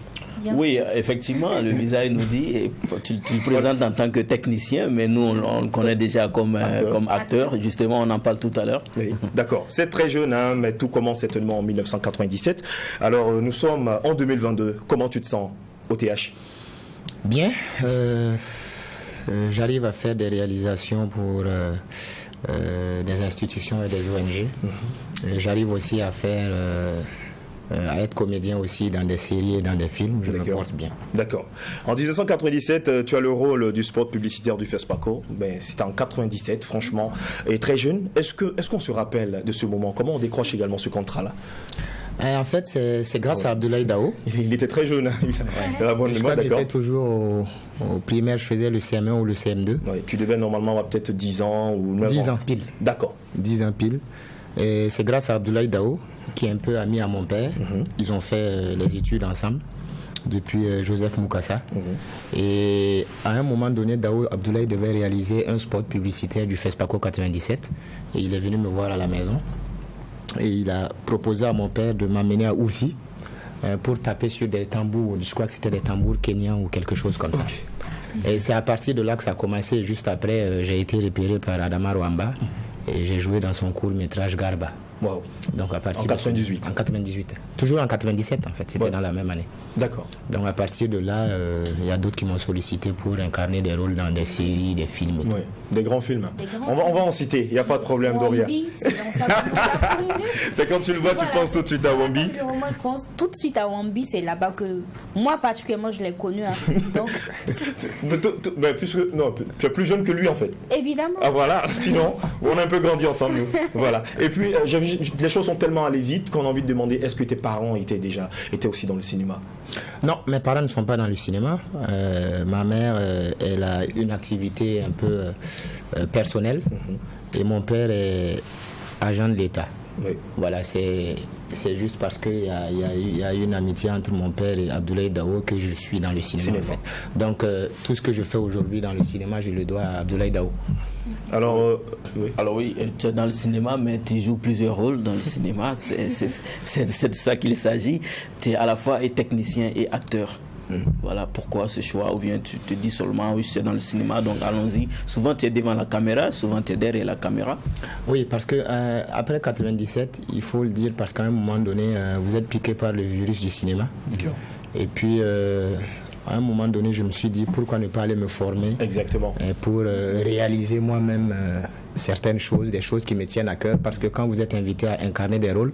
Oui, effectivement, le visage nous dit, et tu le présentes en tant que technicien, mais nous, on le connaît déjà comme acteur. Justement, on en parle tout à l'heure. Oui, d'accord. C'est très jeune, hein, mais tout commence certainement en 1997. Alors, nous sommes en 2022. Comment tu te sens, OTH? Bien. J'arrive à faire des réalisations pour des institutions et des ONG. Et j'arrive aussi à faire... à être comédien aussi dans des séries et dans des films, je me porte bien. D'accord. En 1997, tu as le rôle du spot publicitaire du FESPACO. C'était en 97, franchement, et très jeune. Est-ce qu'on se rappelle de ce moment? Comment on décroche également ce contrat-là? En fait, c'est grâce à Abdoulaye Dao. Il était très jeune. Il a la bonne mémoire, d'accord. J'étais toujours Au primaire, je faisais le CM1 ou le CM2. Ouais, tu devais normalement avoir peut-être 10 ans ou 9 ans. 10 ans pile. D'accord. 10 ans pile. Et c'est grâce à Abdoulaye Dao, qui est un peu ami à mon père. Ils ont fait les études ensemble depuis Joseph Moukassa. Et à un moment donné, Abdoulaye devait réaliser un spot publicitaire du FESPACO 97. Et il est venu me voir à la maison. Et il a proposé à mon père de m'amener à Oussi pour taper sur des tambours. Je crois que c'était des tambours kenyans ou quelque chose comme ça. Et c'est à partir de là que ça a commencé. Juste après, j'ai été repéré par Adama Rwamba et j'ai joué dans son court-métrage Garba. Wow. Donc à partir en 98. En 98. Toujours en 97 en fait, c'était dans la même année. D'accord. Donc à partir de là, il y a d'autres qui m'ont sollicité pour incarner des rôles dans des séries, des films. Oui, des grands films. On va en citer, il n'y a pas de problème, Doria. C'est quand tu le vois, tu penses tout de suite à Wambi. Moi, je pense tout de suite à Wambi, c'est là-bas que moi particulièrement je l'ai connu. Hein. Donc, non, tu es plus jeune que lui en fait. Évidemment. Ah voilà, sinon on a un peu grandi ensemble nous. Voilà. Et puis les choses sont tellement allées vite qu'on a envie de demander est-ce que tes parents étaient aussi dans le cinéma? Non, mes parents ne sont pas dans le cinéma. Ma mère, elle a une activité un peu personnelle et mon père est agent de l'État. Oui. Voilà, c'est juste parce qu'il y a une amitié entre mon père et Abdoulaye Dao que je suis dans le cinéma. En fait. Donc tout ce que je fais aujourd'hui dans le cinéma, je le dois à Abdoulaye Dao. Alors oui, tu es dans le cinéma, mais tu joues plusieurs rôles dans le cinéma. C'est de ça qu'il s'agit. Tu es à la fois technicien et acteur. Voilà pourquoi ce choix, ou bien tu te dis seulement oui, c'est dans le cinéma, donc allons-y. Souvent tu es devant la caméra, souvent tu es derrière la caméra. Oui, parce que après 97, il faut le dire, parce qu'à un moment donné, vous êtes piqué par le virus du cinéma. Okay. Et puis à un moment donné, je me suis dit pourquoi ne pas aller me former. Exactement. Pour réaliser moi-même certaines choses, des choses qui me tiennent à cœur, parce que quand vous êtes invité à incarner des rôles,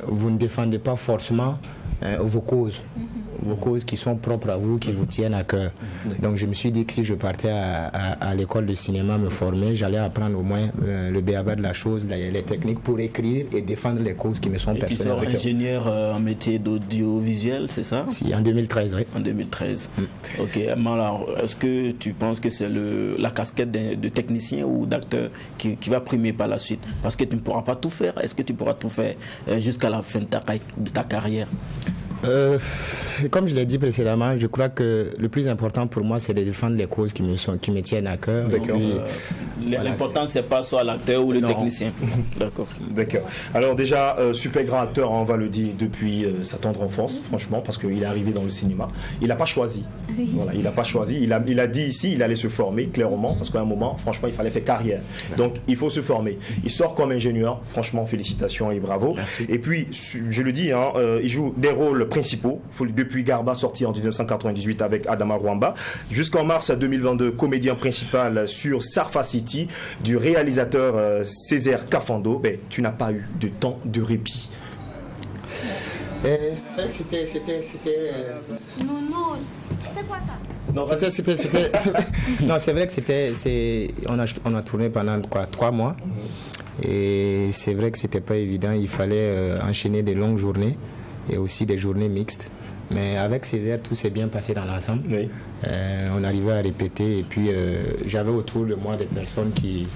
vous ne défendez pas forcément vos causes qui sont propres à vous, qui vous tiennent à cœur. Donc je me suis dit que si je partais à l'école de cinéma me former, j'allais apprendre au moins le b.a.-ba de la chose, les techniques pour écrire et défendre les causes qui me sont personnelles. Et tu sors ingénieur en métier d'audiovisuel, c'est ça? Si, en 2013, oui. En 2013. Ok, alors est-ce que tu penses que c'est la casquette de technicien ou d'acteur qui va primer par la suite? Parce que tu ne pourras pas tout faire. Est-ce que tu pourras tout faire jusqu'à la fin de ta carrière? Comme je l'ai dit précédemment, je crois que le plus important pour moi, c'est de défendre les causes qui me tiennent à cœur. L'important, c'est pas soit l'acteur ou le technicien. D'accord. Alors déjà, super grand acteur, on va le dire, depuis sa tendre enfance, franchement, parce qu'il est arrivé dans le cinéma. Il n'a pas choisi. Oui. Voilà, il n'a pas choisi. Il a dit ici, il allait se former, clairement, parce qu'à un moment, franchement, il fallait faire carrière. Donc, il faut se former. Il sort comme ingénieur, franchement, félicitations et bravo. Merci. Et puis, je le dis, il joue des rôles principaux, depuis Garba, sorti en 1998 avec Adama Rwamba, jusqu'en mars 2022, comédien principal sur Sarfa City, du réalisateur Césaire Kafando. Tu n'as pas eu de temps de répit. C'était Nounou, c'est quoi ça? Non, non, c'est vrai que on a tourné pendant 3 mois. Et c'est vrai que c'était pas évident. Il fallait enchaîner des longues journées et aussi des journées mixtes. Mais avec Césaire, tout s'est bien passé dans l'ensemble. Oui. On arrivait à répéter et puis j'avais autour de moi des personnes qui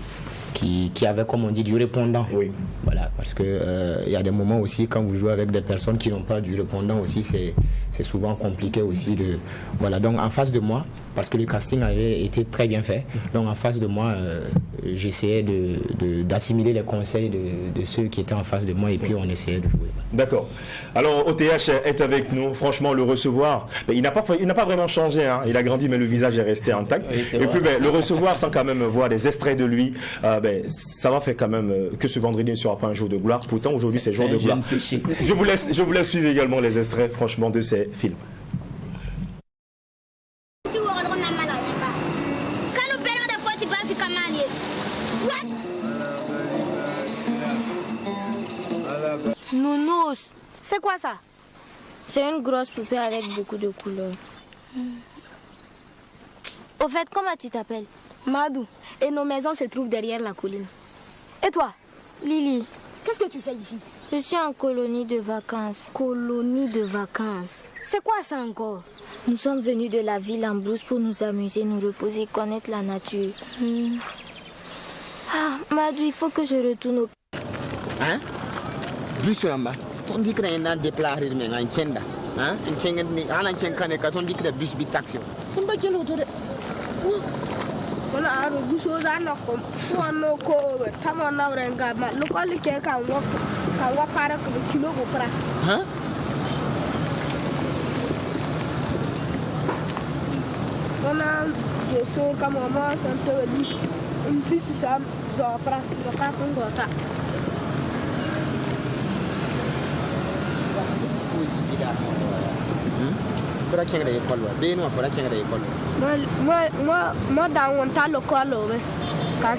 avaient, comme on dit, du répondant. Oui. Voilà, parce que y a des moments aussi, quand vous jouez avec des personnes qui n'ont pas du répondant aussi, c'est souvent compliqué aussi de... Voilà, donc en face de moi, parce que le casting avait été très bien fait, donc en face de moi, j'essayais d'assimiler les conseils de ceux qui étaient en face de moi et puis on essayait de jouer. D'accord. Alors OTH est avec nous, franchement le recevoir, il n'a pas vraiment changé, hein. Il a grandi mais le visage est resté intact. Oui, et puis le recevoir sans quand même voir des extraits de lui, ça va faire quand même que ce vendredi ne sera pas un jour de gloire, pourtant aujourd'hui c'est jour de gloire. Je vous laisse suivre également les extraits franchement de ces films. Nounous, c'est quoi ça? C'est une grosse poupée avec beaucoup de couleurs. Au fait, comment tu t'appelles? Madou. Et nos maisons se trouvent derrière la colline. Et toi? Lily. Qu'est-ce que tu fais ici? Je suis en colonie de vacances. Colonie de vacances? C'est quoi ça encore? Nous sommes venus de la ville en brousse pour nous amuser, nous reposer, connaître la nature. Ah, Madou, il faut que je retourne au... Hein? Bus en bas. On dit qu'il y a un déplacé de un kenda. Hein? Un kenda, un kenda, quand on dit que le bus bit taxi. On va dire l'autre. Wala aro guso za na ko no ko tamo na renga ma lo ko le ke kan wa para ko kilo ko para hein ona je so comme moi santo di un plus ça za para ko ngota fora kenga de école wa be no fora kenga de école moi dans un tas local quand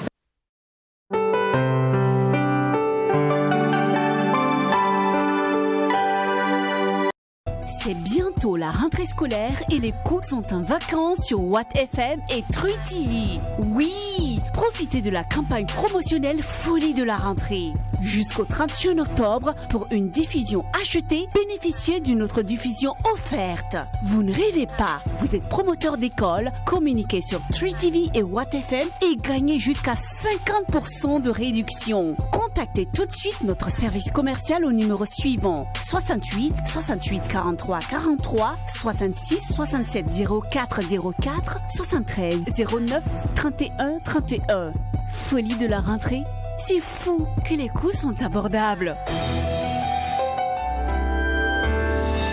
C'est bientôt la rentrée scolaire et les cours sont en vacances sur Watt FM et True TV. Oui, profitez de la campagne promotionnelle Folie de la rentrée. Jusqu'au 31 octobre, pour une diffusion achetée, bénéficiez d'une autre diffusion offerte. Vous ne rêvez pas, vous êtes promoteur d'école, communiquez sur True TV et Watt FM et gagnez jusqu'à 50% de réduction. Contactez tout de suite notre service commercial au numéro suivant 68 68 43 43 66 67 04 04 73 09 31 31. Folie de la rentrée, c'est fou que les coûts sont abordables.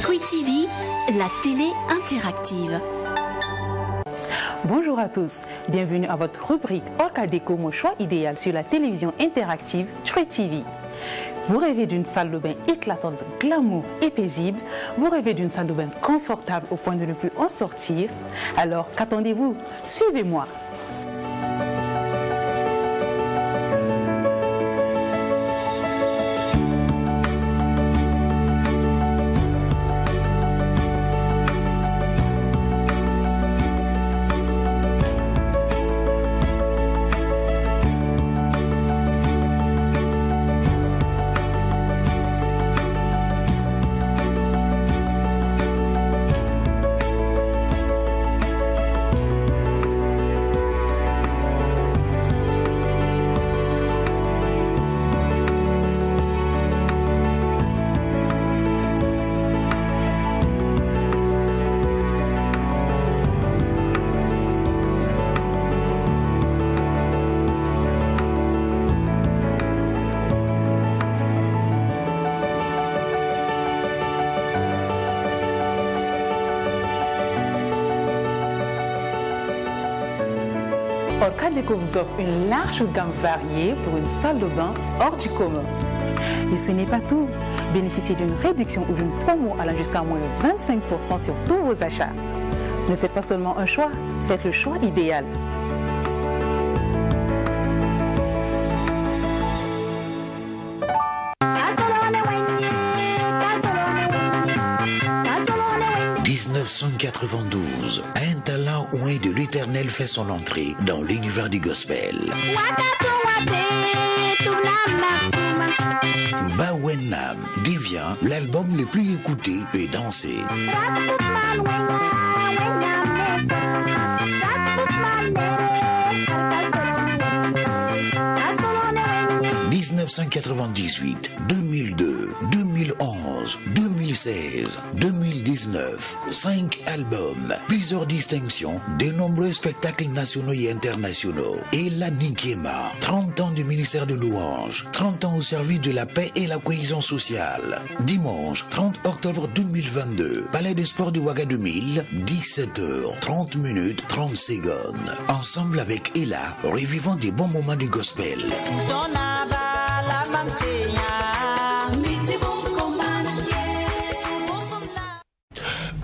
True TV, la télé interactive. Bonjour à tous, bienvenue à votre rubrique Orcadeco, mon choix idéal sur la télévision interactive True TV. Vous rêvez d'une salle de bain éclatante, glamour et paisible. Vous rêvez d'une salle de bain confortable au point de ne plus en sortir. Alors qu'attendez-vous? Suivez-moi. Orcadeco vous offre une large gamme variée pour une salle de bain hors du commun. Et ce n'est pas tout. Bénéficiez d'une réduction ou d'une promo allant jusqu'à moins de 25% sur tous vos achats. Ne faites pas seulement un choix, faites le choix idéal. « 1992, un talent oué de l'Éternel fait son entrée dans l'univers du gospel. Bawenam devient l'album le plus écouté et dansé. 1998, 2002, 2011, 2016, 2019, 5 albums, plusieurs distinctions, de nombreux spectacles nationaux et internationaux. Et la Nikiema, 30 ans du ministère de louange, 30 ans au service de la paix et la cohésion sociale. Dimanche 30 octobre 2022, Palais des Sports de Ouagadougou, 17h, 30 minutes, 30 secondes. Ensemble avec Ella, revivons des bons moments du gospel.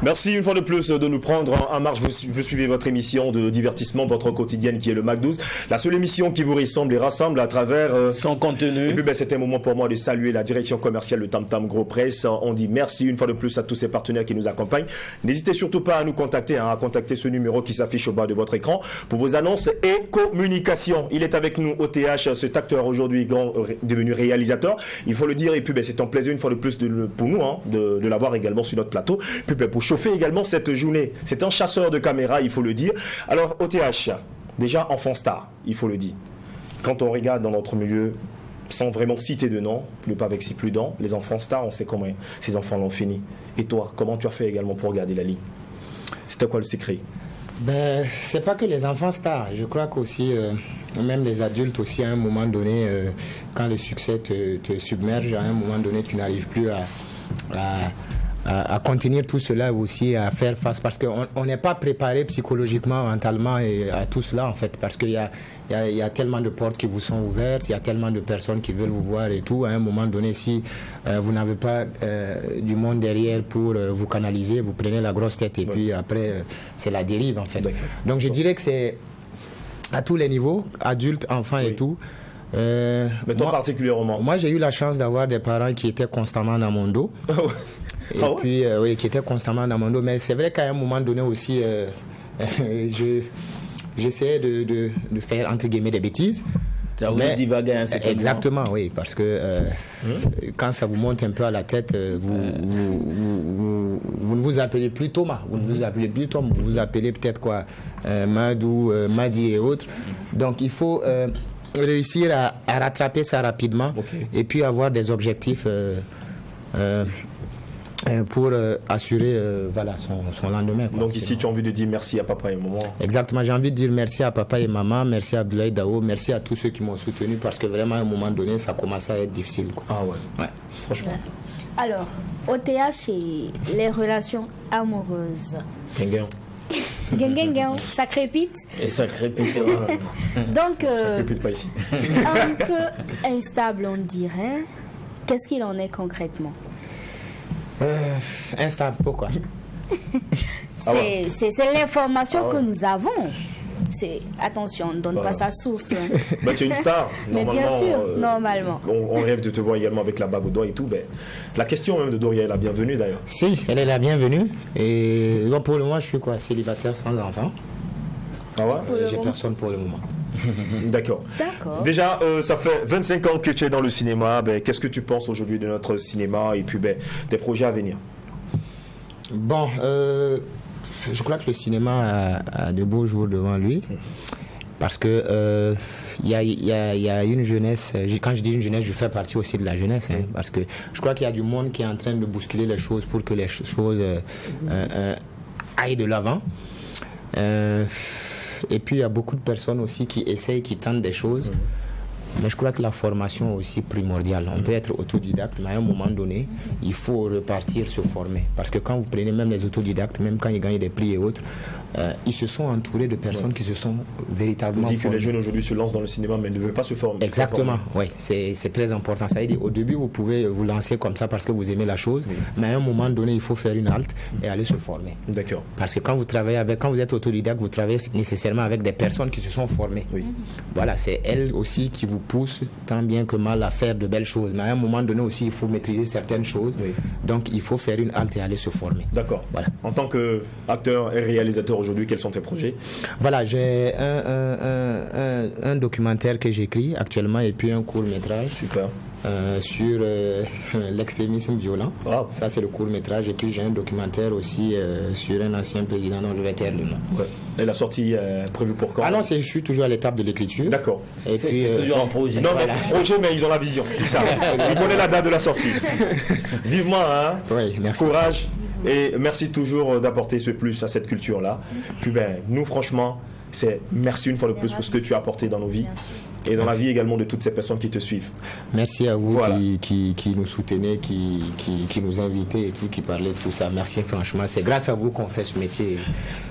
Merci une fois de plus de nous prendre en marche. Vous suivez votre émission de divertissement, votre quotidienne qui est le Mac 12. La seule émission qui vous ressemble et rassemble à travers son contenu. Et puis c'est un moment pour moi de saluer la direction commerciale de Tam Tam Gros Presse. On dit merci une fois de plus à tous ces partenaires qui nous accompagnent. N'hésitez surtout pas à nous contacter, à contacter ce numéro qui s'affiche au bas de votre écran pour vos annonces et communications. Il est avec nous au TH, cet acteur aujourd'hui devenu réalisateur. Il faut le dire et puis c'est un plaisir une fois de plus pour nous de l'avoir également sur notre plateau. Puis pour chauffer fait également cette journée. C'est un chasseur de caméras, il faut le dire. Alors, OTH, déjà enfant star, il faut le dire. Quand on regarde dans notre milieu, sans vraiment citer de nom, ne pas vexer plus d'un, les enfants stars, on sait comment ces enfants l'ont fini. Et toi, comment tu as fait également pour garder la ligne? C'était quoi le secret? Ben, c'est pas que les enfants stars. Je crois qu'aussi, même les adultes aussi, à un moment donné, quand le succès te submerge, à un moment donné, tu n'arrives plus à contenir tout cela aussi, à faire face, parce qu'on n'est pas préparé psychologiquement, mentalement et à tout cela en fait, parce qu'il y a tellement de portes qui vous sont ouvertes, il y a tellement de personnes qui veulent vous voir et tout. À un moment donné, si vous n'avez pas du monde derrière pour vous canaliser, vous prenez la grosse tête et puis après c'est la dérive en fait. Donc je dirais que c'est à tous les niveaux, adultes, enfants et tout. Mais toi particulièrement? Moi j'ai eu la chance d'avoir des parents qui étaient constamment dans mon dos. Et puis, oui, qui était constamment dans mon dos. Mais c'est vrai qu'à un moment donné aussi, j'essayais de faire, entre guillemets, des bêtises. Tu as voulu divaguer un certain exactement, oui, parce que quand ça vous monte un peu à la tête, vous ne vous appelez plus Thomas, vous ne vous appelez plus Tom, vous vous appelez peut-être quoi, Madou, Madi et autres. Donc, il faut réussir à rattraper ça rapidement et puis avoir des objectifs pour assurer voilà, son lendemain. Quoi. Donc ici, tu as envie de dire merci à papa et maman. Exactement, j'ai envie de dire merci à papa et maman, merci à Abdoulaye Dao, merci à tous ceux qui m'ont soutenu parce que vraiment à un moment donné, ça commençait à être difficile. Quoi. Ah ouais, franchement. Alors, OTH et les relations amoureuses. Gang, ça crépite. Et ça crépite. Donc, ça crépite pas ici. Un peu instable, on dirait. Qu'est-ce qu'il en est concrètement? Instable, pourquoi? C'est l'information que nous avons. Attention, on ne donne pas sa source. Bah, tu es une star. Mais bien sûr, normalement. On rêve de te voir également avec la bague au doigt et tout. Ben, la question même de Doria est la bienvenue d'ailleurs. Si, elle est la bienvenue. Et donc, pour le moment, je suis quoi? Célibataire sans enfant. Ah ouais? J'ai personne pour le moment. D'accord. Déjà, ça fait 25 ans que tu es dans le cinéma. Ben, qu'est-ce que tu penses aujourd'hui de notre cinéma et puis des projets à venir? Bon, je crois que le cinéma a de beaux jours devant lui. Parce que il y a une jeunesse. Quand je dis une jeunesse, je fais partie aussi de la jeunesse. Hein, parce que je crois qu'il y a du monde qui est en train de bousculer les choses pour que les choses aillent de l'avant. Et puis il y a beaucoup de personnes aussi qui essayent, qui tentent des choses. Mais je crois que la formation est aussi primordiale. On peut être autodidacte, mais à un moment donné, il faut repartir se former. Parce que quand vous prenez même les autodidactes, même quand ils gagnent des prix et autres, ils se sont entourés de personnes qui se sont véritablement formées. On dit que les jeunes aujourd'hui se lancent dans le cinéma, mais ne veulent pas se former. Exactement, oui, c'est très important. Ça veut dire, au début, vous pouvez vous lancer comme ça parce que vous aimez la chose, mais à un moment donné, il faut faire une halte et aller se former. D'accord. Parce que quand vous êtes autodidacte, vous travaillez nécessairement avec des personnes qui se sont formées. Voilà, c'est elles aussi qui vous pousse tant bien que mal à faire de belles choses. Mais à un moment donné aussi, il faut maîtriser certaines choses. Donc, il faut faire une halte et aller se former. D'accord. Voilà. En tant qu'acteur et réalisateur aujourd'hui, quels sont tes projets? Voilà, j'ai un documentaire que j'écris actuellement et puis un court-métrage. Super. Sur l'extrémisme violent. Wow. Ça, c'est le court-métrage. Et puis, j'ai un documentaire aussi sur un ancien président dont je vais taire le nom. Ouais. Et la sortie prévue pour quand? Ah non, je suis toujours à l'étape de l'écriture. D'accord. C'est toujours un projet. Non, voilà. Mais projet, mais ils ont la vision. Ils savent. Ils connaissent la date de la sortie. Vivement, hein? Oui, merci. Courage. Et merci toujours d'apporter ce plus à cette culture-là. Puis, nous, franchement, merci une fois de plus pour ce que tu as apporté dans nos vies. Et dans la vie également de toutes ces personnes qui te suivent. Merci à vous qui nous soutenez, qui nous invitez et tout, qui parlaient de tout ça. Merci franchement, c'est grâce à vous qu'on fait ce métier.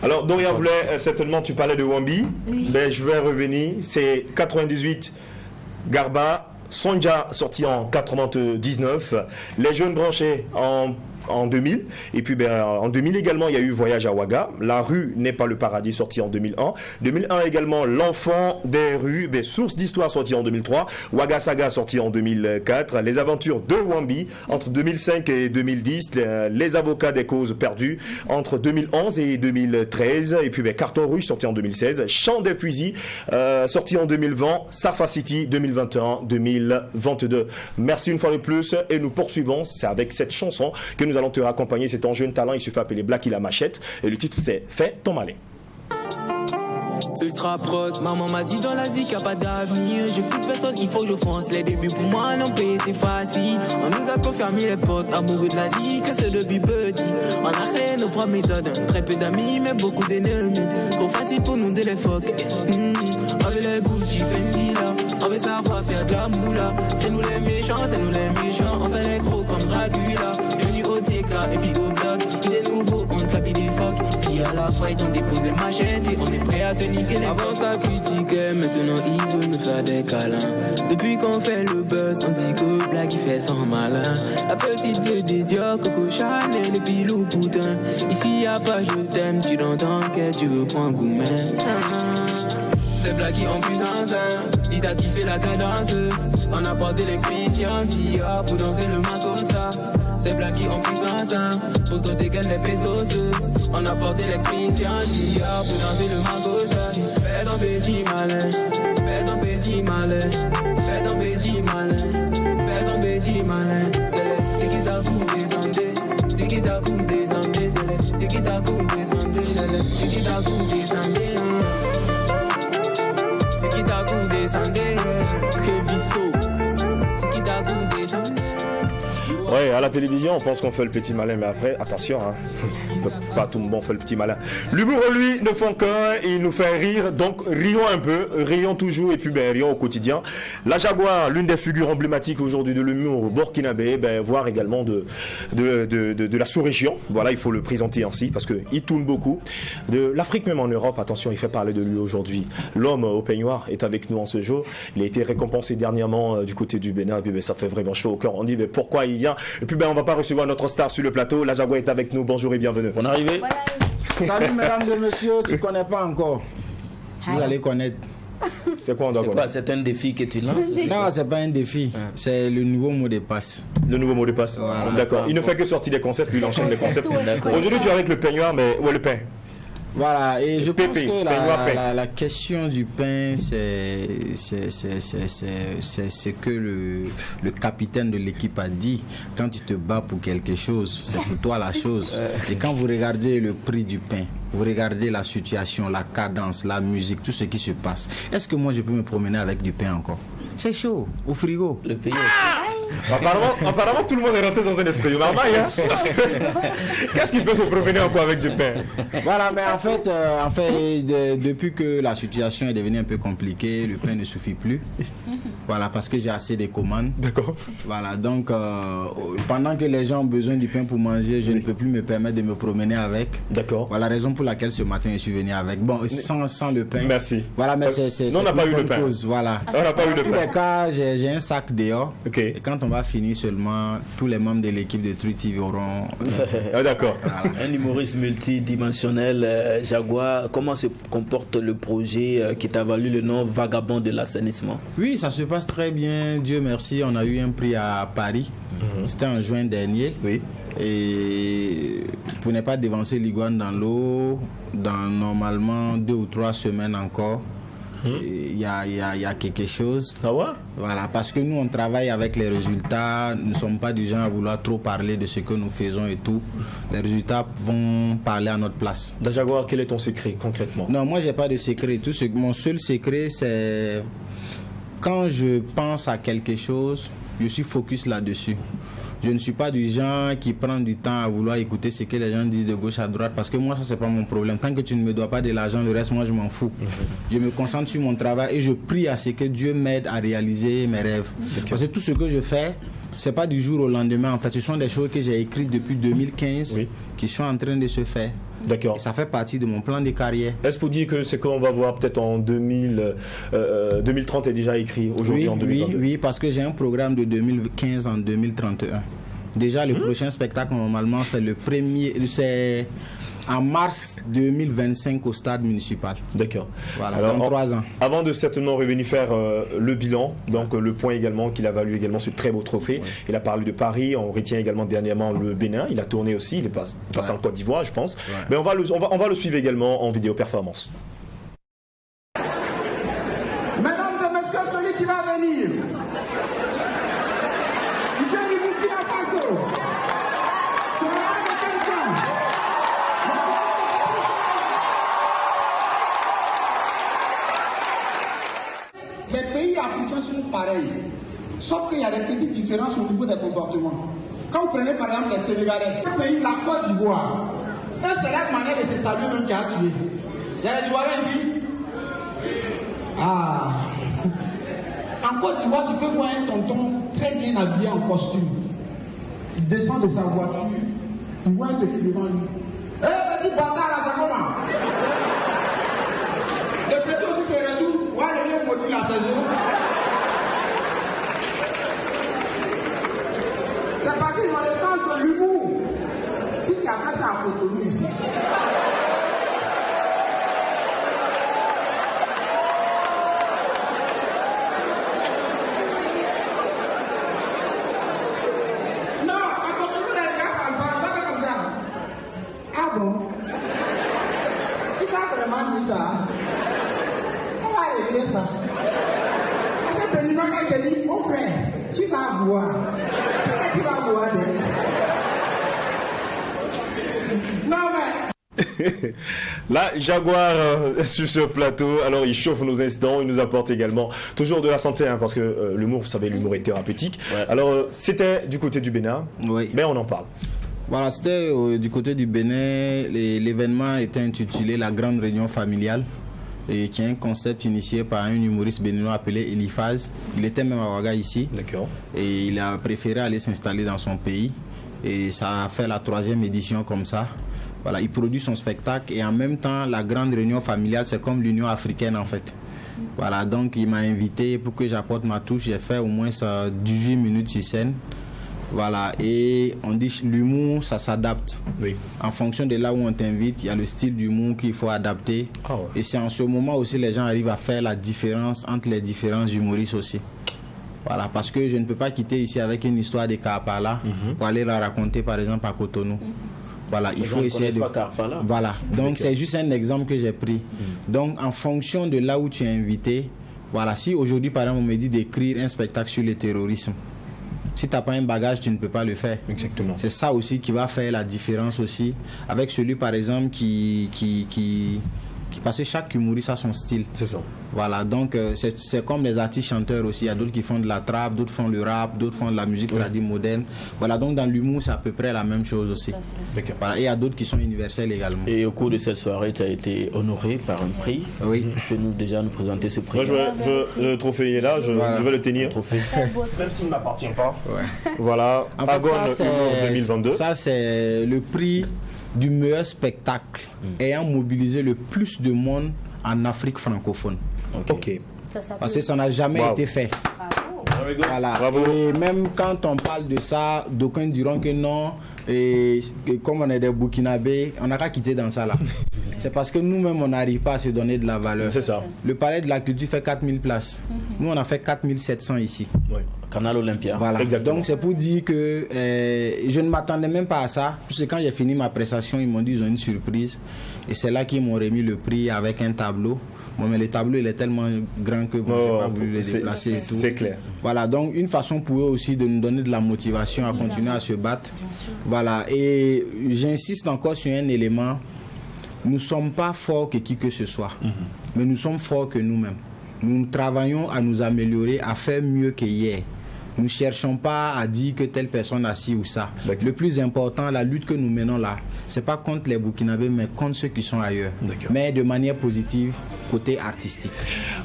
Alors Doria voulait, certainement tu parlais de Wambi, mais je vais revenir, c'est 98, Garba, Sonja sorti en 99, Les Jeunes Branchés en 2000, et puis en 2000 également il y a eu Voyage à Ouaga, La Rue n'est pas le paradis sorti en 2001 également L'Enfant des rues, Source d'histoire sorti en 2003, Ouaga Saga sorti en 2004, Les Aventures de Wambi entre 2005 et 2010, Les Avocats des causes perdues entre 2011 et 2013, et puis Carton Rouge sorti en 2016, Chant des fusils sorti en 2020, Safa City 2021-2022. Merci une fois de plus et nous poursuivons, c'est avec cette chanson que nous allons te raccompagner. C'est un jeune talent, il se fait appeler Blacky la Machette. Et le titre, c'est Fais ton malin. Ultra prod, maman m'a dit dans la vie qu'il n'y a pas d'avenir. Je quitte personne, il faut que je fonce. Les débuts pour moi n'ont pas été faciles. On nous a confirmé les portes, amoureux de la vie, que c'est depuis petit. On a créé nos propres méthodes, très peu d'amis, mais beaucoup d'ennemis. Trop facile pour nous de les fuck. Avec les Gucci, Fendi là, on veut savoir faire de la moula. C'est nous les méchants, on fait les gros comme Dracula. Bienvenue au TK et puis au bloc. Il est nouveau, on clappe des fuck. Si à la fight on dépose les machettes et on est prêt à te niquer les avant ça critiquait, maintenant il veut me faire des câlins. Depuis qu'on fait le buzz, on dit que Black il fait son malin. La petite veut des Dior, Coco Chanel et puis loup putain. Ici y'a pas je t'aime, tu dans t'enquête, tu reprends goût man. C'est Blacky en puissance, il t'a kiffé la cadence. On a porté les Christian Dior pour danser le makossa. C'est Blacky en puissance, pour te dégainer les pesos. On a porté les Christian Dior pour danser le makossa. Fais ton petit malin, fais ton petit malin, fais ton petit malin, fais ton petit malin. C'est qui t'a coupé descendé, c'est qui t'a coupé descendé, c'est qui t'a coupé descendé, c'est qui t'a coupé descendé. C'est qui t'a coupé descendé, Crévisso, c'est qui t'a coupé descendé. Ouais, à la télévision, on pense qu'on fait le petit malin, mais après, attention, hein, pas tout le monde fait le petit malin. L'humour, lui, ne font qu'un, il nous fait rire, donc rions un peu, rions toujours, et puis rions au quotidien. La Jaguar, l'une des figures emblématiques aujourd'hui de l'humour burkinabé, voire également de la sous-région. Voilà, il faut le présenter ainsi, parce qu'il tourne beaucoup. De l'Afrique, même en Europe, attention, il fait parler de lui aujourd'hui. L'homme au peignoir est avec nous en ce jour. Il a été récompensé dernièrement du côté du Bénin, et puis ça fait vraiment chaud au cœur. On dit, pourquoi il vient? Et puis on va pas recevoir notre star sur le plateau. La Jaguar est avec nous. Bonjour et bienvenue. Bonne arrivée. Salut mesdames et messieurs, tu connais pas encore. Vous allez connaître. C'est quoi on doit connaître? C'est un défi que tu lances? Non, c'est pas un défi. C'est le nouveau mot de passe. Le nouveau mot de passe. Voilà. D'accord. Il ne fait que sortir des concepts, puis il enchaîne les concepts. Aujourd'hui, tu es avec le peignoir, mais où est le pain? Voilà, et je pense que la question du pain, c'est ce que le capitaine de l'équipe a dit. Quand tu te bats pour quelque chose, c'est pour toi la chose. Et quand vous regardez le prix du pain, vous regardez la situation, la cadence, la musique, tout ce qui se passe, est-ce que moi je peux me promener avec du pain encore? C'est chaud, au frigo. Le pays apparemment, tout le monde est rentré dans un esprit normal. Qu'est-ce qu'il peut se promener encore avec du pain? Voilà, mais en fait, depuis que la situation est devenue un peu compliquée, le pain ne suffit plus. Voilà, parce que j'ai assez de commandes. D'accord. Voilà, donc pendant que les gens ont besoin du pain pour manger, je ne peux plus me permettre de me promener avec. D'accord. Voilà la raison pour laquelle ce matin je suis venu avec. Bon, sans le pain. Merci. Voilà, mais c'est on n'a pas eu le pain. Voilà. On n'a pas eu le pain. Dans tous les cas, j'ai un sac dehors. Ok. Et quand on va finir seulement, tous les membres de l'équipe de True TV auront. Ah, d'accord. Voilà. Un humoriste multidimensionnel, Jaguar, comment se comporte le projet qui t'a valu le nom Vagabond de l'assainissement? Oui, ça se passe très bien, Dieu merci. On a eu un prix à Paris. C'était en juin dernier. Oui. Et pour ne pas dévancer l'iguane dans l'eau, dans normalement 2 ou 3 semaines encore, il y a quelque chose. Ah ouais? Voilà, parce que nous on travaille avec les résultats. Nous ne sommes pas du genre à vouloir trop parler de ce que nous faisons et tout. Les résultats vont parler à notre place. Jaguar, quel est ton secret concrètement? Non, moi j'ai pas de secret. Mon seul secret, c'est quand je pense à quelque chose, je suis focus là-dessus. Je ne suis pas du genre qui prend du temps à vouloir écouter ce que les gens disent de gauche à droite, parce que moi ça c'est pas mon problème. Tant que tu ne me dois pas de l'argent, le reste moi je m'en fous. Je me concentre sur mon travail et je prie à ce que Dieu m'aide à réaliser mes rêves. Parce que tout ce que je fais, c'est pas du jour au lendemain. En fait, ce sont des choses que j'ai écrites depuis 2015 qui sont en train de se faire. D'accord. Et ça fait partie de mon plan de carrière. Est-ce pour dire que c'est qu'on va voir peut-être en 2030 est déjà écrit aujourd'hui en 2022? Oui, parce que j'ai un programme de 2015 en 2031. Déjà, le prochain spectacle, normalement, c'est en mars 2025 au stade municipal. D'accord. Voilà, alors, dans 3 ans. Avant de certainement revenir faire le bilan, donc le point également qu'il a valu également ce très beau trophée. Ouais. Il a parlé de Paris, on retient également dernièrement le Bénin, il a tourné aussi, il est passé en Côte d'Ivoire, je pense. Ouais. Mais on va le suivre également en vidéo performance. Mesdames et messieurs, celui qui va venir, il vient du Burkina Faso. Son Les pays africains sont pareils, sauf qu'il y a des petites différences au niveau des comportements. Quand vous prenez par exemple les Sénégalais, le pays, la Côte d'Ivoire, c'est la manière de se saluer même qui a tué. Il y a les Ivoiriens ici. Ah. En Côte d'Ivoire, tu peux voir un tonton très bien habillé en costume. Il descend de sa voiture, il voit un petit devant lui. Hé, petit bâtard là, c'est comment? Le petit aussi se retourne, ouais, le lieu motive la saison. C'est parce qu'ils ont le sens de l'humour. Si tu as fait ça à Cotonou ici. Non, à Cotonou, les gars parlent pas comme ça. Ah bon? Tu t'as vraiment dit ça? On va régler ça. Parce que Péniment, quand il te dit, mon frère, tu vas voir. Tu vas voir. Non, mais. La Jaguar sur ce plateau, alors il chauffe nos instants, il nous apporte également toujours de la santé, hein, parce que l'humour, vous savez, l'humour est thérapeutique. Ouais. Alors c'était du côté du Bénin, oui. Mais on en parle. Voilà, c'était du côté du Bénin, l'événement était intitulé La Grande Réunion Familiale, et qui est un concept initié par un humoriste béninois appelé Eliphaz. Il était même à Ouaga ici. D'accord. Et il a préféré aller s'installer dans son pays. Et ça a fait la 3e édition comme ça. Voilà, il produit son spectacle et en même temps, la grande réunion familiale, c'est comme l'Union africaine en fait. Voilà, donc il m'a invité pour que j'apporte ma touche. J'ai fait au moins 18 minutes sur scène. Voilà, et on dit l'humour, ça s'adapte. Oui. En fonction de là où on t'invite, il y a le style d'humour qu'il faut adapter. Oh. Et c'est en ce moment aussi les gens arrivent à faire la différence entre les différents humoristes aussi. Voilà, parce que je ne peux pas quitter ici avec une histoire de Kaapala pour aller la raconter par exemple à Cotonou. Voilà, il faut essayer de. Voilà, donc c'est juste un exemple que j'ai pris. Donc en fonction de là où tu es invité, voilà, si aujourd'hui par exemple on me dit d'écrire un spectacle sur le terrorisme, si tu n'as pas un bagage, tu ne peux pas le faire. Exactement. C'est ça aussi qui va faire la différence aussi avec celui par exemple qui parce que chaque humoriste a son style. C'est ça. Voilà, donc c'est comme les artistes chanteurs aussi. Il y a d'autres qui font de la trap, d'autres font le rap, d'autres font de la musique tradie moderne. Voilà, donc dans l'humour, c'est à peu près la même chose aussi. Voilà, et il y a d'autres qui sont universels également. Et au cours de cette soirée, tu as été honoré par un prix. Oui. Tu peux déjà nous présenter ce prix? Moi, le trophée est là, je vais le tenir. Même s'il ne m'appartient pas. Ouais. Voilà, en fait, Agone 2022. Ça, c'est le prix du meilleur spectacle ayant mobilisé le plus de monde en Afrique francophone. Ok. Parce que ça n'a jamais été fait. Voilà. Bravo. Et même quand on parle de ça, d'aucuns diront que non, et que comme on est des Burkinabés, on n'a qu'à quitter dans ça là. C'est parce que nous-mêmes, on n'arrive pas à se donner de la valeur. C'est ça. Le palais de la culture fait 4000 places. Nous, on a fait 4700 ici. Oui. Canal Olympia. Voilà. Exactement. Donc, c'est pour dire que je ne m'attendais même pas à ça. Parce que quand j'ai fini ma prestation, ils m'ont dit qu'ils ont une surprise. Et c'est là qu'ils m'ont remis le prix avec un tableau. Bon, mais le tableau, il est tellement grand que bon, je n'ai pas voulu le déplacer et tout. C'est clair. Voilà, donc une façon pour eux aussi de nous donner de la motivation à continuer à se battre. Voilà, et j'insiste encore sur un élément. Nous ne sommes pas forts que qui que ce soit, mais nous sommes forts que nous-mêmes. Nous travaillons à nous améliorer, à faire mieux qu'hier. Nous ne cherchons pas à dire que telle personne a ci ou ça. Le plus important, la lutte que nous menons là, ce n'est pas contre les Burkinabés, mais contre ceux qui sont ailleurs. Mais de manière positive, côté artistique.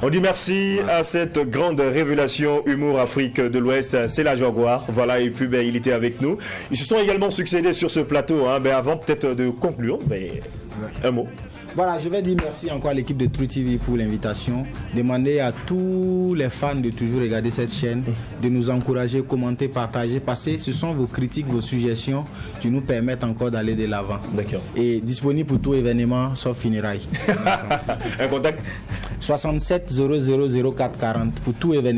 On dit merci à cette grande révélation Humour Afrique de l'Ouest. C'est la Jaguar. Voilà, et puis il était avec nous. Ils se sont également succédés sur ce plateau. Avant peut-être de conclure, un mot. Voilà, je vais dire merci encore à l'équipe de True TV pour l'invitation. Demander à tous les fans de toujours regarder cette chaîne, de nous encourager, commenter, partager, parce que ce sont vos critiques, vos suggestions qui nous permettent encore d'aller de l'avant. D'accord. Et disponible pour tout événement, sauf funérailles. Un contact 67 00 04 40 pour tout événement.